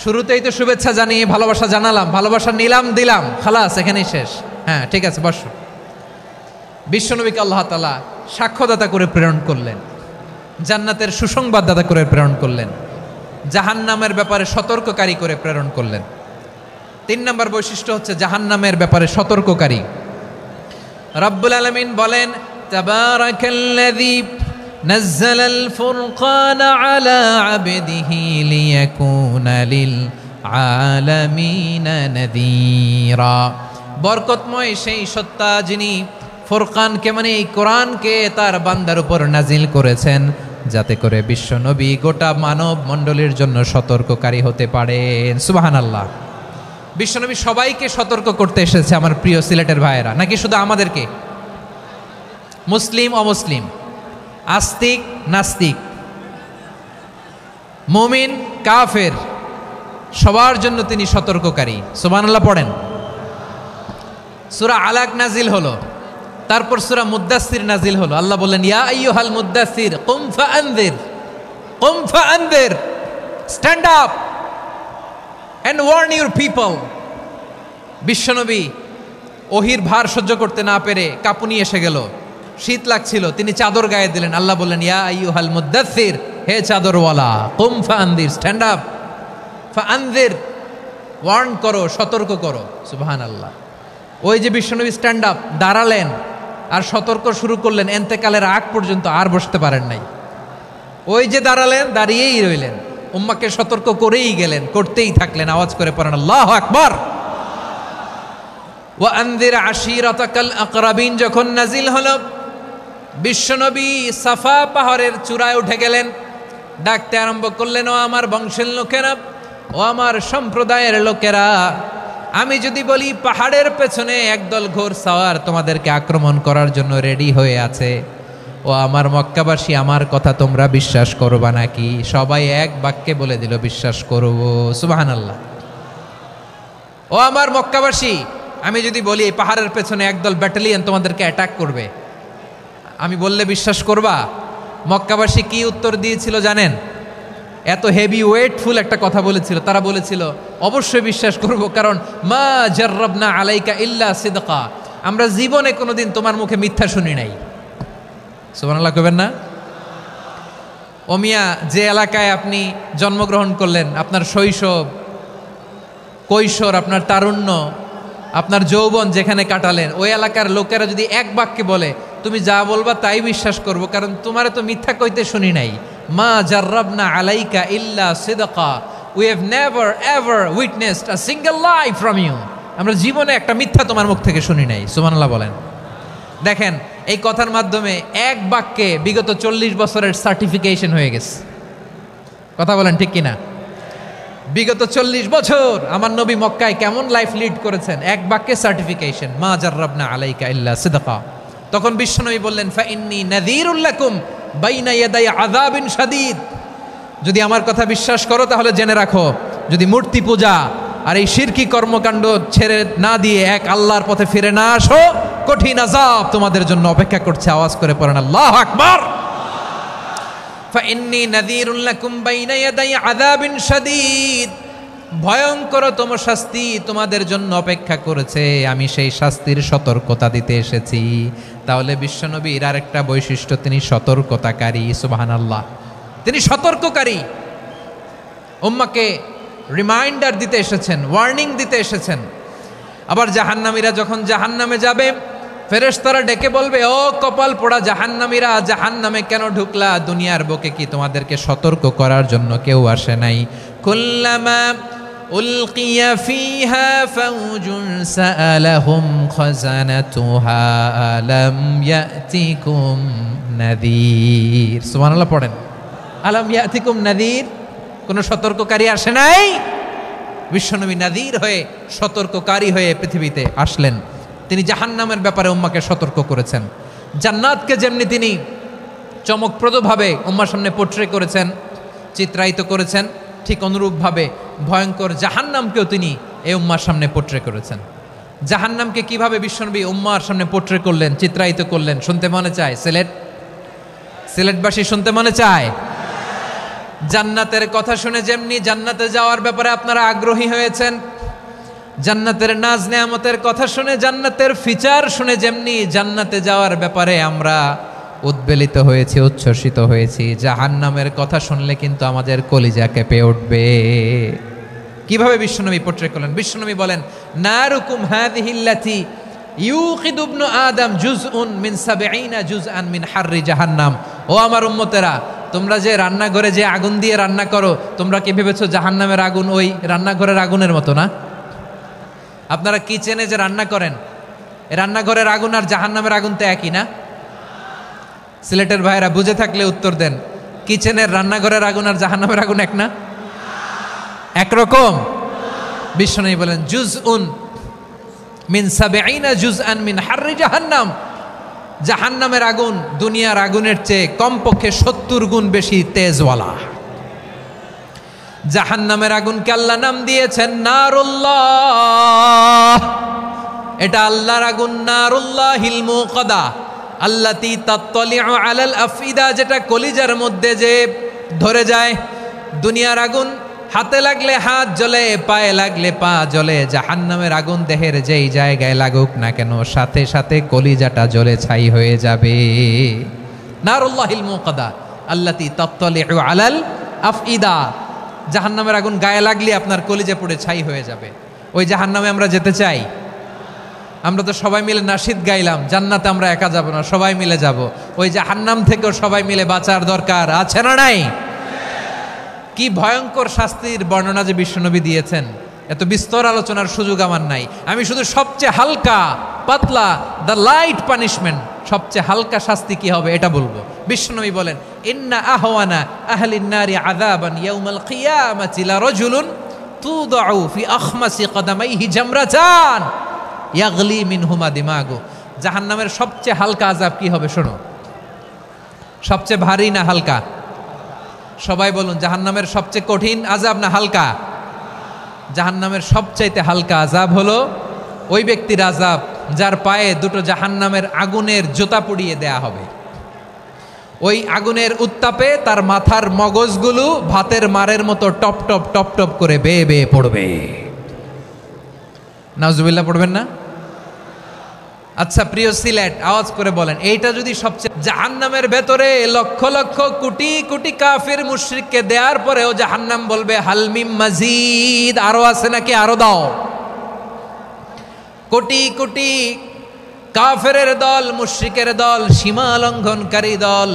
শুরুতেই তো শুভেচ্ছা জানিয়ে ভালোবাসা জানালাম, ভালোবাসা নিলাম, দিলাম, খালাস, এখানেই শেষ। হ্যাঁ ঠিক আছে, বসো। বিশ্বনবীকে আল্লাহ তাআলা সাক্ষ্যদাতা করে প্রেরণ করলেন, জান্নাতের সুসংবাদদাতা করে প্রেরণ করলেন, জাহান্নামের ব্যাপারে সতর্ককারী করে প্রেরণ করলেন। 3 নম্বর বৈশিষ্ট্য হচ্ছে জাহান্নামের ব্যাপারে সতর্ককারী। রব্বুল আলামিন বলেন, তাবারাকাল্লাযী নাযালাল ফুরকানা আলা আবদিহি লিয়াকুনা লিল আলামিনা নাযীরা। বরকতময় সেই সত্তা যিনি ফুরকানকে, মানে এই কোরআনকে তার বান্দার উপর নাজিল করেছেন, যাতে করে বিশ্ব নবী গোটা মানব মণ্ডলীর জন্য সতর্ককারী হতে পারেন। সুবহানাল্লাহ। বিশ্বনবী সবাইকে সতর্ক করতে এসেছে, আমার প্রিয় সিলেটের ভাইয়েরা, নাকি শুধু আমাদেরকে? মুসলিম অমুসলিম, আস্তিক নাস্তিক, মুমিন কাফের, সবার জন্য তিনি সতর্ককারী। সুবহানাল্লাহ পড়েন। সূরা আলাক নাজিল হলো, তারপর সূরা মুদ্দাসসির নাজিল হলো। আল্লাহ বললেন, ইয়া আইয়ুহাল মুদ্দাসসির কুম ফাআনযির, stand up and warn your people. বিশ্বনবী ওহির ভার সহ্য করতে না পেরে কাঁপুনি এসে গেল, শীত লাগছিল, তিনি চাদর গায়ে দিলেন। আল্লাহ বললেন, ইয়া আইয়ুহাল মুদ্দাসসির, হে চাদরওয়ালা, কুম ফাআনযির, স্ট্যান্ড আপ, ফাআনযির, ওয়ার্ন করো, সতর্ক করো। সুবহানাল্লাহ। ওই যে বিশ্বনবী স্ট্যান্ড আপ, দাঁড়ালেন আর সতর্ক শুরু করলেন, এন্তেকালের আগ পর্যন্ত আর বসতে পারেন নাই। ওই যে দাঁড়ালেন, দাঁড়িয়েই রইলেন, উম্মাকে সতর্ক করেই গেলেন, করতেই থাকলেন। আওয়াজ করে পড়েন আল্লাহু আকবার। ওয়া আনযির আশীরাতাকাল আকরাবিন যখন নাজিল হলো, বিশ্বনবী সাফা পাহাড়ের চূড়ায় উঠে গেলেন, ডাকতে আরম্ভ করলেন, ও আমার বংশের লোকেরা, ও আমার সম্প্রদায়ের লোকেরা, আমি যদি বলি পাহাড়ের পেছনে একদল ঘোড় সাওয়ার তোমাদেরকে আক্রমণ করার জন্য রেডি হয়ে আছে, ও ও আমার মক্কাবাসী, আমার কথা তোমরা বিশ্বাস করবা নাকি? সবাই এক বাক্যে বলে দিল বিশ্বাস করব। সুবহানাল্লাহ। ও আমার মক্কাবাসী, আমি যদি বলি এই পাহাড়ের পেছনে একদল ব্যাটালিয়ন তোমাদেরকে অ্যাটাক করবে, আমি বললে বিশ্বাস করবা? মক্কাবাসী কি উত্তর দিয়েছিল জানেন? এত হেভি ওয়েটফুল একটা কথা বলেছিল। তারা বলেছিল অবশ্যই বিশ্বাস করব, কারণ মা জাররাবনা আলাইকা ইল্লা সিদকা, আমরা জীবনে কোনোদিন তোমার মুখে মিথ্যা শুনি নাই। সুবহানাল্লাহ কইবেন না? ও মিয়া, যে এলাকায় আপনি জন্মগ্রহণ করলেন, আপনার শৈশব, কৈশোর, আপনার তারুণ্য, আপনার যৌবন যেখানে কাটালেন, ওই এলাকার লোকেরা যদি এক বাক্যে বলে তুমি যা বলবা তাই বিশ্বাস করব, কারণ তোমারে তো মিথ্যা কইতে শুনি নাই। মা জাররাবনা আলাইকা ইল্লা সিদকা, we have never ever witnessed a single lie from you, আমরা জীবনে একটা মিথ্যা তোমার মুখ থেকে শুনি নাই। সুবহানাল্লাহ বলেন। দেখেন, এই কথার মাধ্যমে এক বাক্যে বিগত 40 বছরের সার্টিফিকেশন হয়ে গেছে। কথা বলেন ঠিক কিনা? বিগত 40 বছর আমার নবী মক্কায় কেমন লাইফ লিড করেছেন, এক বাক্যে সার্টিফিকেশন, মা জাররাবনা আলাইকা ইল্লা সিদকা। তখন বিশ্বনবী বললেন ফা ইন্নী নাযীরুল লাকুম বাইনা ইয়াদাই আযাবিন শাদীদ, যদি আমার কথা বিশ্বাস করো তাহলে জেনে রাখো, যদি মূর্তি পূজা আর এই শিরকি কর্মকাণ্ড ছেড়ে না দিয়ে এক আল্লাহর পথে ফিরে না আসো, কঠিন আযাব তোমাদের জন্য অপেক্ষা করছে। আওয়াজ করে পড়েন আল্লাহু আকবার। ফাইন্নী নাযীরুল লাকুম বাইনা ইয়াদাই আযাবিন শাদীদ, ভয়ঙ্করতম শাস্তি তোমাদের জন্য অপেক্ষা করেছে, আমি সেই শাস্তির সতর্কতা দিতে এসেছি। তাহলে বিশ্বনবীর আরেকটা বৈশিষ্ট্য, তিনি সতর্কতাকারী। সুবহানাল্লাহ, তিনি সতর্ককারী। উম্মাকে রিমাইন্ডার দিতে এসেছেন, ওয়ার্নিং দিতে এসেছেন। আবার জাহান্নামীরা যখন জাহান্নামে যাবে, ফেরেশতারা ডেকে বলবে ও কপাল পোড়া জাহান্নামীরা, জাহান্নামে কেন ঢুকলা? দুনিয়ার বুকে কি তোমাদেরকে সতর্ক করার জন্য কেউ আসে নাই? কুল্লামা উলকিয়া ফিহা ফাউজুন সাআলাহুম খাজানাতুহা আলাম ইয়াতিকুম নাযীর। সুবহানাল্লাহ পড়েন, আলাম ইয়াতিকুম নাযীর, কোন সতর্ককারী আসে নাই? বিশ্বনবী নাযীর হয়ে, সতর্ককারী হয়ে পৃথিবীতে আসলেন। তিনি জাহান্নামের ব্যাপারে উম্মাকে সতর্ক করেছেন। জান্নাতকে যেমনি তিনি চমকপ্রদভাবে উম্মার সামনে পোট্রে করেছেন, চিত্রায়িত করেছেন, ঠিক অনুরূপভাবে ভয়ঙ্কর জাহান্নামকেও তিনি এই উম্মার সামনে পোট্রে করেছেন। জাহান্নামকে কিভাবে বিশ্বনবী উম্মার সামনে পোট্রে করলেন, চিত্রায়িত করলেন, শুনতে মনে চায়? সিলেটবাসী শুনতে মনে চায়? জান্নাতের কথা শুনে যেমনি জান্নাতে যাওয়ার ব্যাপারে আপনারা আগ্রহী হয়েছেন, জান্নাতের নাজ নেয়ামতের কথা শুনে, জান্নাতের ফিচার শুনে যেমনি জান্নাতে যাওয়ার ব্যাপারে আমরা উদ্বেলিত হয়েছি, উচ্ছ্বসিত হয়েছি, জাহান্নামের কথা শুনলে কিন্তু আমাদের কলিজা কেঁপে উঠবে। কিভাবে বিশ্বনবী পোট্রে করলেন? বিশ্বনবী বলেন নারুকুম হাযিহিল্লাতী ইউকিদু ইবনু আদম জুজউন মিন ৭০ জুজআন মিন হাররি জাহান্নাম। ও আমার উম্মতেরা, তোমরা যে রান্নাঘরে যে আগুন দিয়ে রান্না করো, তোমরা কি ভেবেছো জাহান্নামের আগুন ওই রান্নাঘরের আগুনের মতো না? আপনারা কিচেনে যে রান্না করেন, রান্নাঘরের আগুন আর জাহান্নামের আগুন তো একই না? সিলেটের ভাইরা বুঝে থাকলে উত্তর দেন, কিচেনের রান্নাঘরের আগুন আর জাহান্নামের আগুন এক না? একরকম? বিশ্বনবী বলেন জুজউন মিন ৭০ জুজআন মিন হাররি জাহান্নাম, জাহান্নামের আগুন দুনিয়ার আগুনের চেয়ে কমপক্ষে ৭০ গুণ বেশি তেজওয়ালা। জাহান্নামের আগুনকে আল্লাহ নাম দিয়েছেন নারুল্লাহ। এটা আল্লাহর আগুন, নারুল্লাহিল মুকাদা আল্লাতী তাত্তালিউ আলাল আফইদা, যেটা কলিজার মধ্যে যে ধরে যায়। দুনিয়ার আগুন হাতে লাগলে হাত জ্বলে, পায়ে লাগলে পা জ্বলে, জাহান্নামের আগুন দেহের যেই জায়গায় লাগুক না কেন সাথে সাথে কলিজাটা জ্বলে ছাই হয়ে যাবে। নারুল্লাহিল মুকাদা আল্লাতী তাত্তালিউ আলাল আফইদা, জাহান্নামের আগুন গায়ে লাগলে আপনার কলিজা পুড়ে ছাই হয়ে যাবে। ওই জাহান্নামে আমরা যেতে চাই? আমরা তো সবাই মিলে নাশিদ গাইলাম, জান্নাতে আমরা একা যাব না, সবাই মিলে যাব। ওই জাহান্নাম থেকেও সবাই মিলে বাঁচার দরকার আছে না নাই? কি ভয়ঙ্কর শাস্তির বর্ণনা যে বিশ্বনবী দিয়েছেন, এত বিস্তর আলোচনার সুযোগ আমার নাই। আমি শুধু সবচেয়ে হালকা পাতলা, দ্য লাইট পানিশমেন্ট, সবচেয়ে হালকা শাস্তি কি হবে এটা বলবো। বিশ্বনবী বলেন ইন্না আহওয়ানা আহলিন নারি আযাবান ইয়াউমাল কিয়ামাতি লারাজুলুন তুদাউ ফি আখমাসি কদামাইহি জামরাতান ইয়াগলি মিনহুমা দিমাগু। জাহান্নামের সবচেয়ে হালকা আযাব কি হবে শোনো। সবচেয়ে ভারী না হালকা? সবাই বলুন, জাহান্নামের সবচেয়ে কঠিন আযাব না হালকা? জাহান্নামের সবচাইতে হালকা আযাব হলো ওই ব্যক্তির আযাব যার পায়ে দুটো জাহান্নামের আগুনের জুতা পুড়িয়ে দেয়া হবে। ওই আগুনের উত্তাপে তার মাথার মগজগুলো ভাতের মারের মতো টপ টপ টপ টপ করে বেয়ে বেয়ে পড়বে। নাউজুবিল্লাহ পড়বেন না? আচ্ছা প্রিয় সিলেট, আওয়াজ করে বলেন, এইটা যদি সবচেয়ে জাহান্নামের ভেতরে লক্ষ লক্ষ কোটি কোটি কাফির মুশরিককে দেওয়ার পরেও জাহান্নাম বলবে হালমিম মাজিদ, আরো আছে নাকি, আরো দাও। কোটি কোটি কাফেরের দল, মুশরিকের দল, সীমা লঙ্ঘনকারী দল,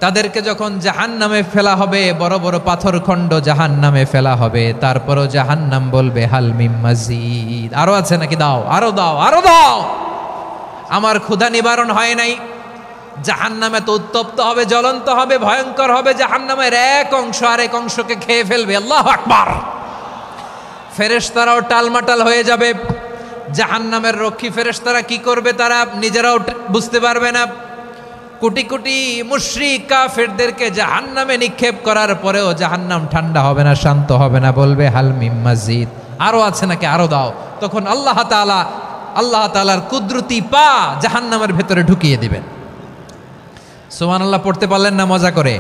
তাদেরকে যখন জাহান্নামে ফেলা হবে, বড় বড় পাথরখণ্ড জাহান্নামে ফেলা হবে, তারপরও জাহান্নাম বলবে হালমিম মাজিদ, আরো আছে নাকি, দাও, আরো দাও, আরো দাও। আমার ক্ষুধা নিবারণ হয় নাই। জাহান্নামে তো উত্তপ্ত হবে, জ্বলন্ত হবে, ভয়ঙ্কর হবে। জাহান্নামের এক অংশ আরেক অংশকে খেয়ে ফেলবে। আল্লাহু আকবার। ফেরেশতারাও টালমাটাল হয়ে যাবে। জাহান্নামের রক্ষী ফেরেশতারা কি করবে তারা নিজেরাও বুঝতে পারবে না। কোটি কোটি মুশরিক কাফেরদেরকে জাহান্নামে নিক্ষেপ করার পরেও জাহান্নাম ঠান্ডা হবে না, শান্ত হবে না, বলবে হালমিম মাজিদ, আরো আছে নাকি, আরো দাও। তখন আল্লাহ তাআলার কুদরতি পা জাহান্নামের ভেতরে ঢুকিয়ে দিবেন। সুবহানাল্লাহ পড়তে পারলেন না মজা করে?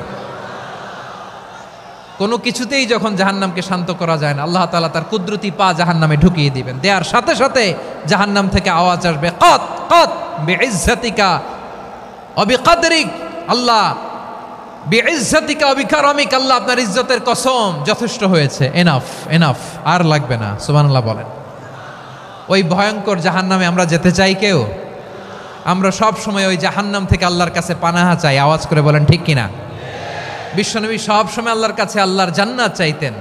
কোনো কিছুতেই যখন জাহান্নামকে শান্ত করা যায় না, আল্লাহ তাআলা তার কুদরতি পা জাহান্নামে ঢুকিয়ে দিবেন। দেওয়ার সাথে সাথে জাহান্নাম থেকে আওয়াজ আসবে, কত কত বিইজ্জাতিকা ওয়া বিকদরিক, আল্লাহ বিইজ্জাতিকা ওয়া বিকারামিক, আল্লাহ আপনার ইজ্জতের কসম, যথেষ্ট হয়েছে, এনাফ এনাফ, আর লাগবে না। সুবহানাল্লাহ বলেন। ওই ভয়ঙ্কর জাহান্নামে আমরা যেতে চাই কেউ? আমরা সব সময় ওই জাহান্নাম থেকে আল্লাহর কাছে পানাহা চাই। আওয়াজ করে বলেন ঠিক কিনা? বিশ্বনবী সব সময় আল্লাহর কাছে আল্লাহর জান্নাত চাইতেন,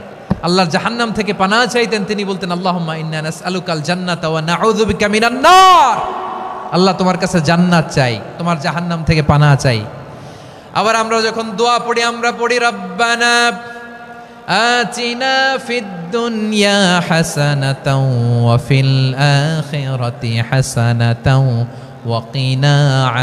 আল্লাহর জাহান্নাম থেকে পানাহা চাইতেন। তিনি বলতেন আল্লাহুম্মা ইন্না নাসআলুকাল জান্নাতা ওয়া নাউযু বিকা মিনান নার, আল্লাহ তোমার কাছে জান্নাত চাই, তোমার জাহান্নাম থেকে পানাহা চাই। আবার আমরা যখন দোয়া পড়ি, আমরা পড়ি রব্বানা আতিনা ফিদ দুনিয়া হাসানাতাও ওয়া ফিল আখিরাতি হাসানাতাও ওয়া কিনা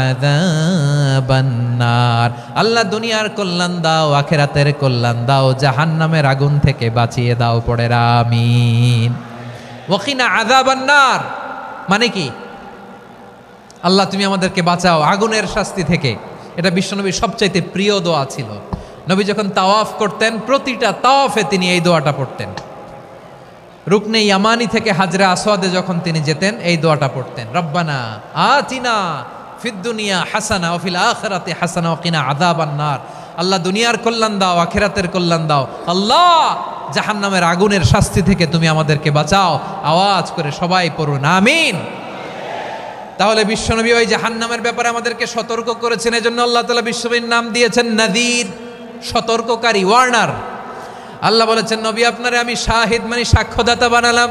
আযাবান নার, আল্লাহ দুনিয়ার কল্যাণ দাও, আখিরাতের কল্যাণ দাও, জাহান্নামের আগুন থেকে বাঁচিয়ে দাও। পড়ে আমিন। ওয়া কিনা আযাবান নার মানে কি? আল্লাহ তুমি আমাদেরকে বাঁচাও আগুনের শাস্তি থেকে। এটা বিশ্বনবীর সবচাইতে প্রিয় দোয়া ছিল। নবী যখন তাওয়াফ করতেন, প্রতিটা তাওয়াফে তিনি এই দোয়াটা পড়তেন। রুকনে ইয়ামানি থেকে হাজরা আসওয়াদে যখন তিনি যেতেন, এই দোয়াটা পড়তেন, রব্বানা আতিনা ফিদ দুনিয়া হাসানা ওয়া ফিল আখিরাতি হাসানা ওয়া কিনা আযাবান নার, আল্লাহ দুনিয়ার কল্যাণ দাও, আখিরাতের কল্যাণ দাও, আল্লাহ জাহান্নামের আগুনের শাস্তি থেকে তুমি আমাদেরকে বাঁচাও। আওয়াজ করে সবাই পড়ুন আমিন। তাহলে বিশ্বনবী ওই জাহান্নামের ব্যাপারে আমাদেরকে সতর্ক করেছেন। এজন্য আল্লাহ তাআলা বিশ্বনবীর নাম দিয়েছেন নাযীর, সতর্ককারী, ওয়ার্নার। আল্লাহ বলেছেন নবী আপনারে আমি শাহিদ মানে সাক্ষ্যদাতা বানালাম,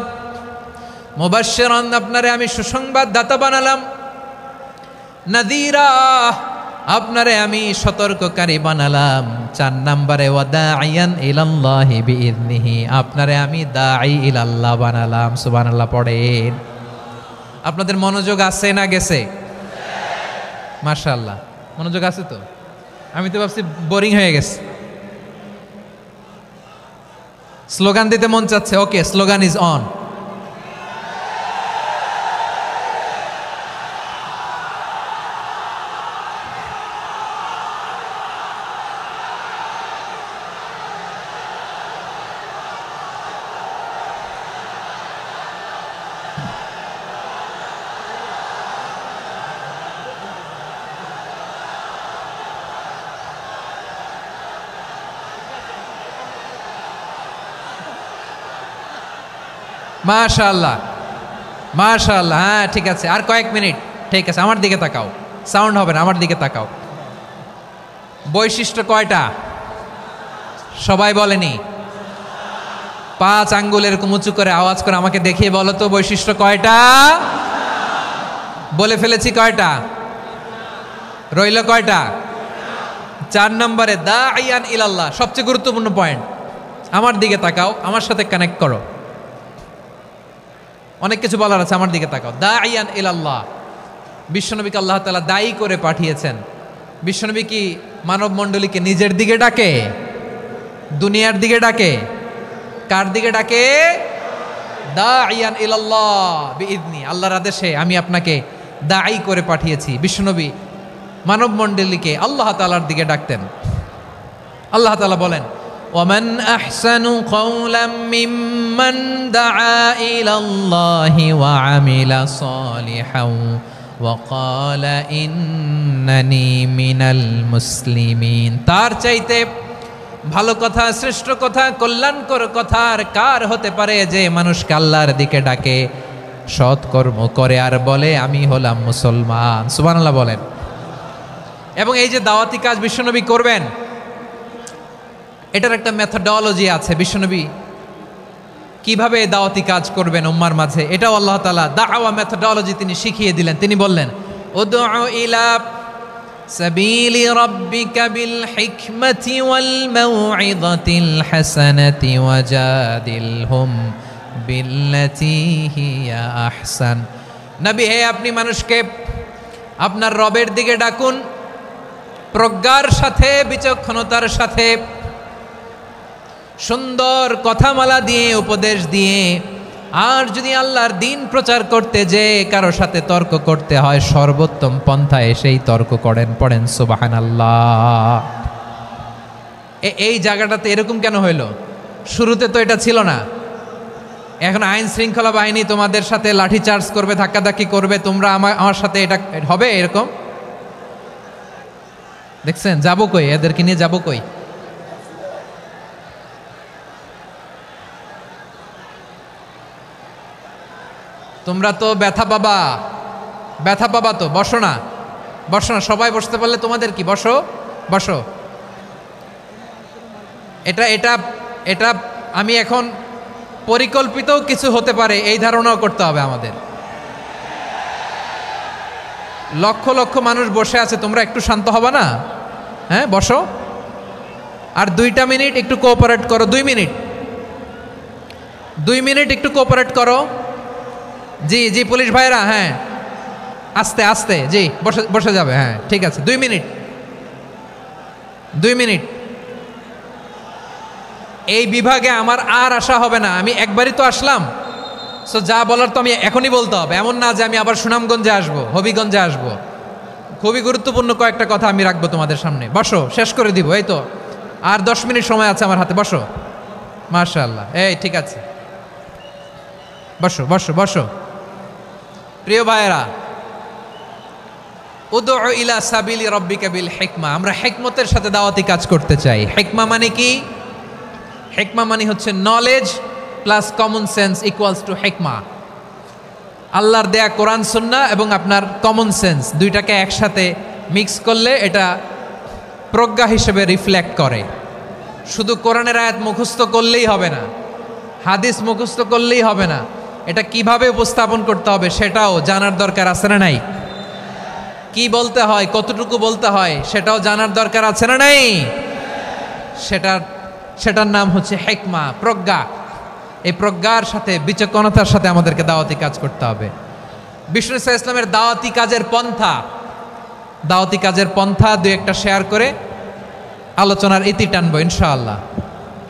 মুবাশশিরান আপনারে আমি সুসংবাদদাতা বানালাম, নাযীরা আপনারে আমি সতর্ককারী বানালাম। 4 নম্বরে ওয়া দাঈয়ান ইলাল্লাহি বিইذনিহি, আপনারে আমি দাঈ ইলাল্লাহ বানালাম। সুবহানাল্লাহ পড়েন। আপনাদের মনোযোগ আছে না গেছে? মাশাআল্লাহ মনোযোগ আছে তো। আমি তো ভাবছি বোরিং হয়ে গেছে। স্লোগান দিতে মন চাচ্ছে। ওকে, স্লোগান ইজ অন। মাশাআল্লাহ মাশাআল্লাহ, হ্যাঁ ঠিক আছে, আর কয়েক মিনিট। ঠিক আছে, আমার দিকে তাকাও, সাউন্ড হবে না, আমার দিকে তাকাও। বৈশিষ্ট্য কয়টা সবাই বলেনি? 5 আঙ্গুল এরকম উঁচু করে আওয়াজ করে আমাকে দেখিয়ে বলো তো বৈশিষ্ট্য কয়টা? বলে ফেলেছি কয়টা? রইল কয়টা? 4 নম্বরে দাঈয়ান ইলাল্লাহ, সবচেয়ে গুরুত্বপূর্ণ পয়েন্ট। আমার দিকে তাকাও, আমার সাথে কানেক্ট করো। অনেক কিছু বলার আছে, আমার দিকে তাকাও। দাঈয়ান ইলাল্লাহ, বিশ্বনবীকে আল্লাহ তাআলা দায়ী করে পাঠিয়েছেন। বিশ্বনবী কি মানব মণ্ডলীকে নিজের দিকে ডাকে, দুনিয়ার দিকে ডাকে? কার দিকে ডাকে? দাইয়ান ইলাল্লাহ বিইذনি, আল্লাহর আদেশে আমি আপনাকে দাঈ করে পাঠিয়েছি। বিশ্বনবী মানব মণ্ডলীকে আল্লাহ তাআলার দিকে ডাকতেন। আল্লাহ তাআলা বলেন, ওয়ামান আহসানু কাওলাম মিম্মান দাআ ইলাল্লাহি ওয়া আমিলা সালিহান ওয়া ক্বালা ইন্নানি মিনাল মুসলিমিন। তার চাইতে ভালো কথা, শ্রেষ্ঠ কথা, কল্যাণকর কথা আর কার হতে পারে যে মানুষকে আল্লাহর দিকে ডাকে, সৎকর্ম করে আর বলে আমি হলাম মুসলমান। সুবহানাল্লাহ বলেন। এবং এই যে দাওয়াতি কাজ বিশ্বনবী করবেন, এটার একটা মেথডোলজি আছে। বিশ্বনবী কিভাবে দাওয়াতি কাজ করবেন উম্মার মাঝে, এটাও আল্লাহ তাআলা দাওয়া মেথডোলজি তিনি শিখিয়ে দিলেন। তিনি বললেন, উদউ ইলা সাবিলি রাব্বিকা বিল হিকমাতি ওয়াল মাউইযাতিল হাসানাতি ওয়াজাদিলহুম বিল্লাতী হিয়া আহসান। নবী হে, আপনি মানুষকে আপনার রবের দিকে ডাকুন প্রজ্ঞার সাথে, বিচক্ষণতার সাথে, সুন্দর কথামালা দিয়ে, উপদেশ দিয়ে। আর যদি আল্লাহর দিন প্রচার করতে যে কারো সাথে তর্ক করতে হয়, সর্বোত্তম পন্থায় সেই তর্ক করেন। পড়েন সুবহানাল্লাহ। এই জায়গাটাতে এরকম কেন হইল? শুরুতে তো এটা ছিল না। এখন আইন শৃঙ্খলা বাহিনী তোমাদের সাথে লাঠি চার্জ করবে, ধাক্কাধাক্কি করবে, তোমরা আমার সাথে এটা হবে এরকম? দেখছেন যাবো কই? এদেরকে নিয়ে যাবো কই? তোমরা তো ব্যথা পাবা, ব্যথা পাবা তো। বসো না, বসো না, সবাই বসতে পারলে তোমাদের কি? বসো, বসো। এটা এটা এটা আমি এখন পরিকল্পিতও কিছু হতে পারে এই ধারণাও করতে হবে আমাদের। লক্ষ লক্ষ মানুষ বসে আছে, তোমরা একটু শান্ত হবা না? হ্যাঁ, বসো। আর 2টা মিনিট একটু কোঅপারেট করো। 2 মিনিট, 2 মিনিট একটু কোঅপারেট করো। জি জি পুলিশ ভাইরা, হ্যাঁ আস্তে আস্তে, জি বসে বসে যাবে। হ্যাঁ ঠিক আছে, 2 মিনিট, 2 মিনিট। এই বিভাগে আমার আর আসা হবে না, আমি একবারই তো আসলাম। সো যা বলার তো আমি এখনই বলতে হবে, এমন না যে আমি আবার সুনামগঞ্জে আসবো, হবিগঞ্জে আসবো। খুবই গুরুত্বপূর্ণ কয়েকটা কথা আমি রাখবো তোমাদের সামনে। বসো, শেষ করে দিব। এই তো আর 10 মিনিট সময় আছে আমার হাতে। বসো, মাশাআল্লাহ। এই ঠিক আছে, বসো বসো বসো। প্রিয় ভাইয়েরা, উদউ ইলা সাবিলি রাব্বিকা বিল হিকমা। আমরা হিকমতের সাথে দাওয়াতি কাজ করতে চাই। হিকমা মানে কি? হিকমা মানে হচ্ছে knowledge plus common sense equals to হিকমা। আল্লাহর দেয়া কোরআন সুন্নাহ এবং আপনার কমন সেন্স, দুইটাকে একসাথে মিক্স করলে এটা প্রজ্ঞা হিসেবে রিফ্লেক্ট করে। শুধু কোরআনের আয়াত মুখস্থ করলেই হবে না, হাদিস মুখস্থ করলেই হবে না, এটা কিভাবে উপস্থাপন করতে হবে সেটাও জানার দরকার আছে না নাই? কি বলতে হয়, কতটুকু বলতে হয় সেটাও জানার দরকার আছে না নাই? সেটার নাম হচ্ছে হিকমা, প্রজ্ঞা। এই প্রজ্ঞার সাথে, বিচক্ষণতার সাথে আমাদেরকে দাওয়াতি কাজ করতে হবে। বিষ্ণু ইসলামের দাওয়াতি কাজের পন্থা, দাওয়াতি কাজের পন্থা 2-1টা শেয়ার করে আলোচনার ইতি টানবো ইনশাআল্লাহ।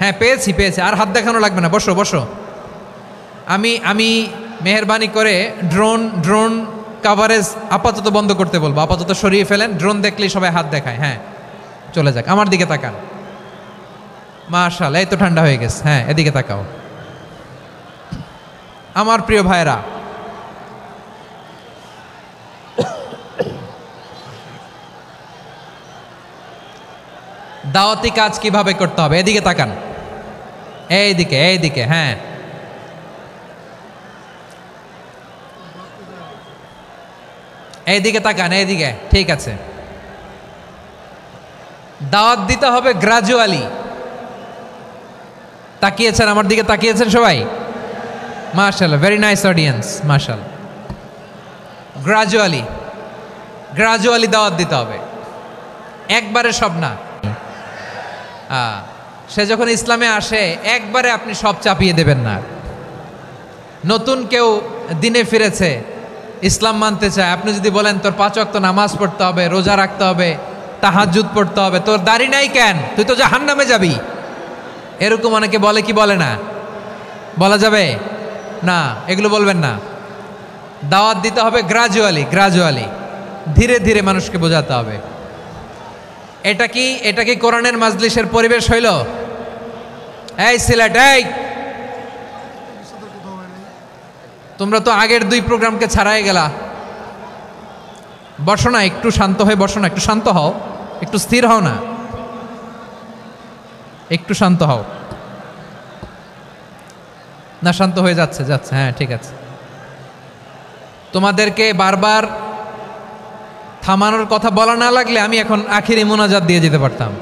হ্যাঁ পেয়েছি, আর হাত দেখানো লাগবে না। বসো বসো। আমি মেহেরবানি করে ড্রোন কাভারেজ আপাতত বন্ধ করতে বলবো, আপাতত সরিয়ে ফেলেন। ড্রোন দেখলেই সবাই হাত দেখায়। হ্যাঁ চলে যাক, আমার দিকে তাকান। মাশাআল্লাহ, এই তো ঠান্ডা হয়ে গেছে। হ্যাঁ এদিকে তাকাও। আমার প্রিয় ভাইরা, দাওয়াতি কাজ কিভাবে করতে হবে এদিকে তাকান। এইদিকে, হ্যাঁ এইদিকে তাকান, এইদিকে। ঠিক আছে, দাওয়াত দিতে হবে গ্রাজুয়ালি। তাকিয়েছেন আমার দিকে, তাকিয়েছেন সবাই? মাশাআল্লাহ, ভেরি নাইস অডিয়েন্স, মাশাআল্লাহ। গ্রাজুয়ালি দাওয়াত দিতে হবে, একবারে সব না। সে যখন ইসলামে আসে একবারে আপনি সব চাপিয়ে দেবেন না। নতুন কেউ দিনে ফিরেছে, ইসলাম মানতে চায়, আপনি যদি বলেন তোর 5 ওয়াক্ত নামাজ পড়তে হবে, রোজা রাখতে হবে, তাহাজ্জুদ পড়তে হবে, তোর দাড়ি নাই কেন, তুই তো জাহান্নামে যাবি। এরকম অনেকে বলে কি বলে না? বলা যাবে না, এগুলো বলবেন না। দাওয়াত দিতে হবে গ্রাজুয়ালি, ধীরে ধীরে মানুষকে বোঝাতে হবে। এটা কি কোরআনের মাজলিসের পরিবেশ হইল? এই সিলেট, এই তোমরা তো আগের 2 প্রোগ্রামকে ছাড়াই গেলা। বসো না, একটু শান্ত হয়ে বসো না, একটু শান্ত হও, একটু স্থির হও না, একটু শান্ত হও না। শান্ত হয়ে যাচ্ছে, হ্যাঁ ঠিক আছে। তোমাদেরকে বারবার থামানোর কথা বলা না লাগলে আমি এখন আখিরি মোনাজাত দিয়ে যেতে পারতাম।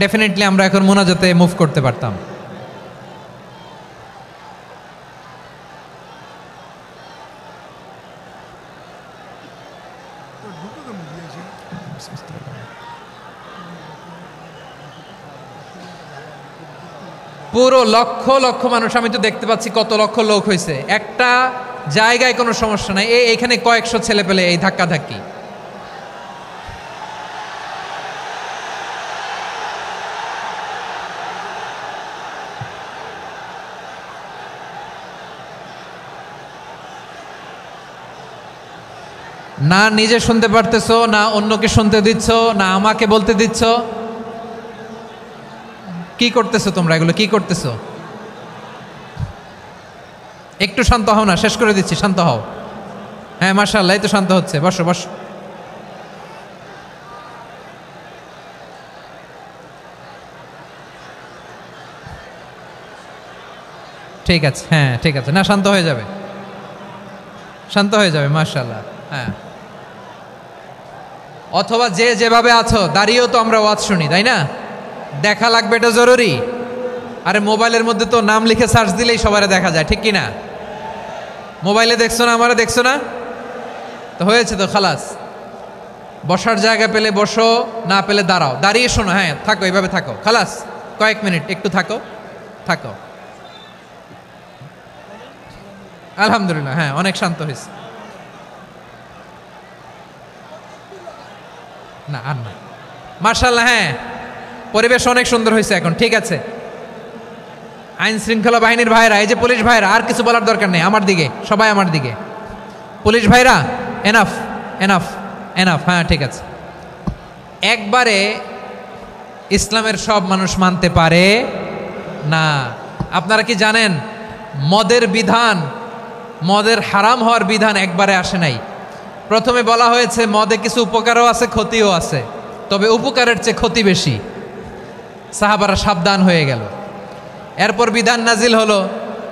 ডেফিনেটলি আমরা এখন মোনাজাতে মুভ করতে পারতাম। পুরো লক্ষ লক্ষ মানুষ, আমি তো দেখতে পাচ্ছি কত লক্ষ লোক হয়েছে। একটা জায়গায় কোনো সমস্যা নাই, এইখানে কয়েকশো ছেলে পেলে এই ধাক্কা ধাক্কি। না নিজে শুনতে পারতেছো, না অন্যকে শুনতে দিচ্ছ, না আমাকে বলতে দিচ্ছ। কি করতেছো তোমরা? এগুলো কি করতেছো? একটু শান্ত হও না, শেষ করে দিচ্ছি, শান্ত হও। হ্যাঁ মাশাআল্লাহ, এই তো শান্ত হচ্ছে। বসো বসো। ঠিক আছে, হ্যাঁ ঠিক আছে, না শান্ত হয়ে যাবে, শান্ত হয়ে যাবে, মাশাআল্লাহ। হ্যাঁ, অথবা যে যেভাবে আছো দাঁড়িয়েও তো আমরা ওয়াজ শুনি, তাই না? দেখা লাগবে, এটা জরুরি। আরে মোবাইলের মধ্যে তো নাম লিখে সার্চ দিলেই সবারে দেখা যায়, ঠিক কি না? মোবাইলে দেখছো না, আমারে দেখছো না, তো হয়েছে তো, খালাস। বসার জায়গা পেলে বসো, না পেলে দাঁড়াও, দাঁড়িয়ে শোনো। হ্যাঁ থাকো, এইভাবে থাকো, খালাস। কয়েক মিনিট একটু থাকো, থাকো। আলহামদুলিল্লাহ, হ্যাঁ অনেক শান্ত হয়েছে। না আর না, মাশাআল্লাহ, হ্যাঁ পরিবেশ অনেক সুন্দর হয়েছে এখন, ঠিক আছে। আইন শৃঙ্খলা বাহিনীর ভাইরা, এই যে পুলিশ ভাইরা, আর কিছু বলার দরকার নেই, আমার দিকে সবাই, আমার দিকে। পুলিশ ভাইরা এনাফ এনাফ এনাফ, হ্যাঁ ঠিক আছে। একবারে ইসলামের সব মানুষ মানতে পারে না। আপনারা কি জানেন মদের বিধান, মদের হারাম হওয়ার বিধান একবারে আসে নাই। প্রথমে বলা হয়েছে মদে কিছু উপকারও আছে, ক্ষতিও আছে, তবে উপকারের চেয়ে ক্ষতি বেশি। সাহাবারা সাবধান হয়ে গেল। এরপর বিধান নাজিল হলো,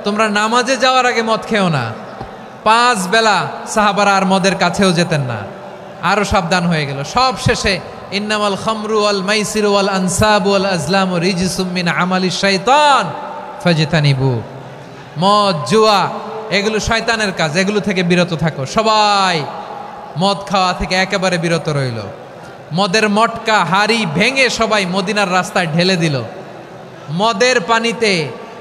তোমরা নামাজে যাওয়ার আগে মদ খেও না। 5 বেলা সাহাবারা আর মদের কাছেও যেতেন না, আরো সাবধান হয়ে গেল। সব শেষে ইন্নামাল খামরু ওয়াল মাইসিরু ওয়াল আনসাবু ওয়াল আজলামু রিজসুম মিন আমালিশ শাইতান ফাজতানিবু। মদ, জুয়া এগুলো শয়তানের কাজ, এগুলো থেকে বিরত থাকো। সবাই মদ খাওয়া থেকে একেবারে বিরত রইল। মদের মটকা হাড়ি ভেঙে সবাই মদিনার রাস্তায় ঢেলে দিল। মদের পানিতে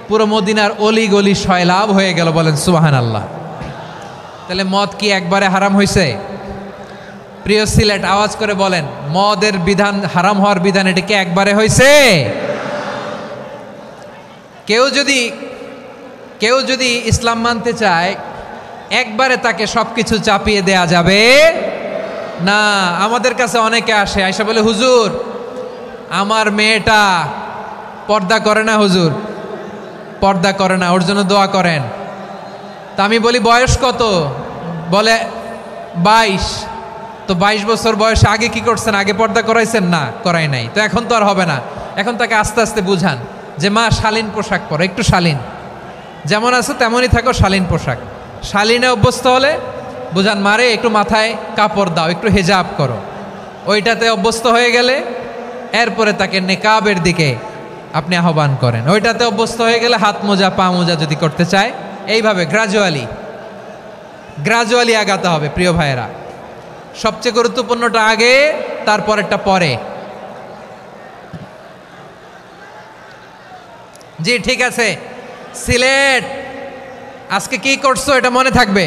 পুরো মদিনার অলি গলি সয়লাভ হয়ে গেল। বলেন সুবহানাল্লাহ। তাহলে মদ কি একবারে হারাম হয়েছে? প্রিয় সিলেট, আওয়াজ করে বলেন, মদের বিধান, হারাম হওয়ার বিধান, এটা কি একবারে হয়েছে? কেউ যদি ইসলাম মানতে চায়, একবারে তাকে সবকিছু চাপিয়ে দেয়া যাবে না। আমাদের কাছে অনেকে আসে, আয়সা বলে, হুজুর আমার মেয়েটা পর্দা করে না, হুজুর পর্দা করে না, ওর জন্য দোয়া করেন। তা আমি বলি বয়স কত? বলে 22। তো 22 বছর বয়সে আগে কি করছেন? আগে পর্দা করাইছেন? না, করাই নাই। তো এখন তো আর হবে না। এখন তাকে আস্তে আস্তে বুঝান যে মা শালীন পোশাক পরো, একটু শালীন, যেমন আছো তেমনই থাকো, শালীন পোশাক। শালীনে অভ্যস্ত হলে বুঝান, মারে একটু মাথায় কাপড় দাও, একটু হেজাব করো। ওইটাতে অভ্যস্ত হয়ে গেলে এরপরে তাকে নেকাবের দিকে আপনি আহ্বান করেন। ওইটাতে অভ্যস্ত হয়ে গেলে হাত মোজা, পা মোজা যদি করতে চায়, এইভাবে গ্রাজুয়ালি আগাতে হবে। প্রিয় ভাইয়েরা, সবচেয়ে গুরুত্বপূর্ণটা আগে, তারপরেরটা পরে। জি ঠিক আছে। সিলেট আজকে কি করছো এটা মনে থাকবে।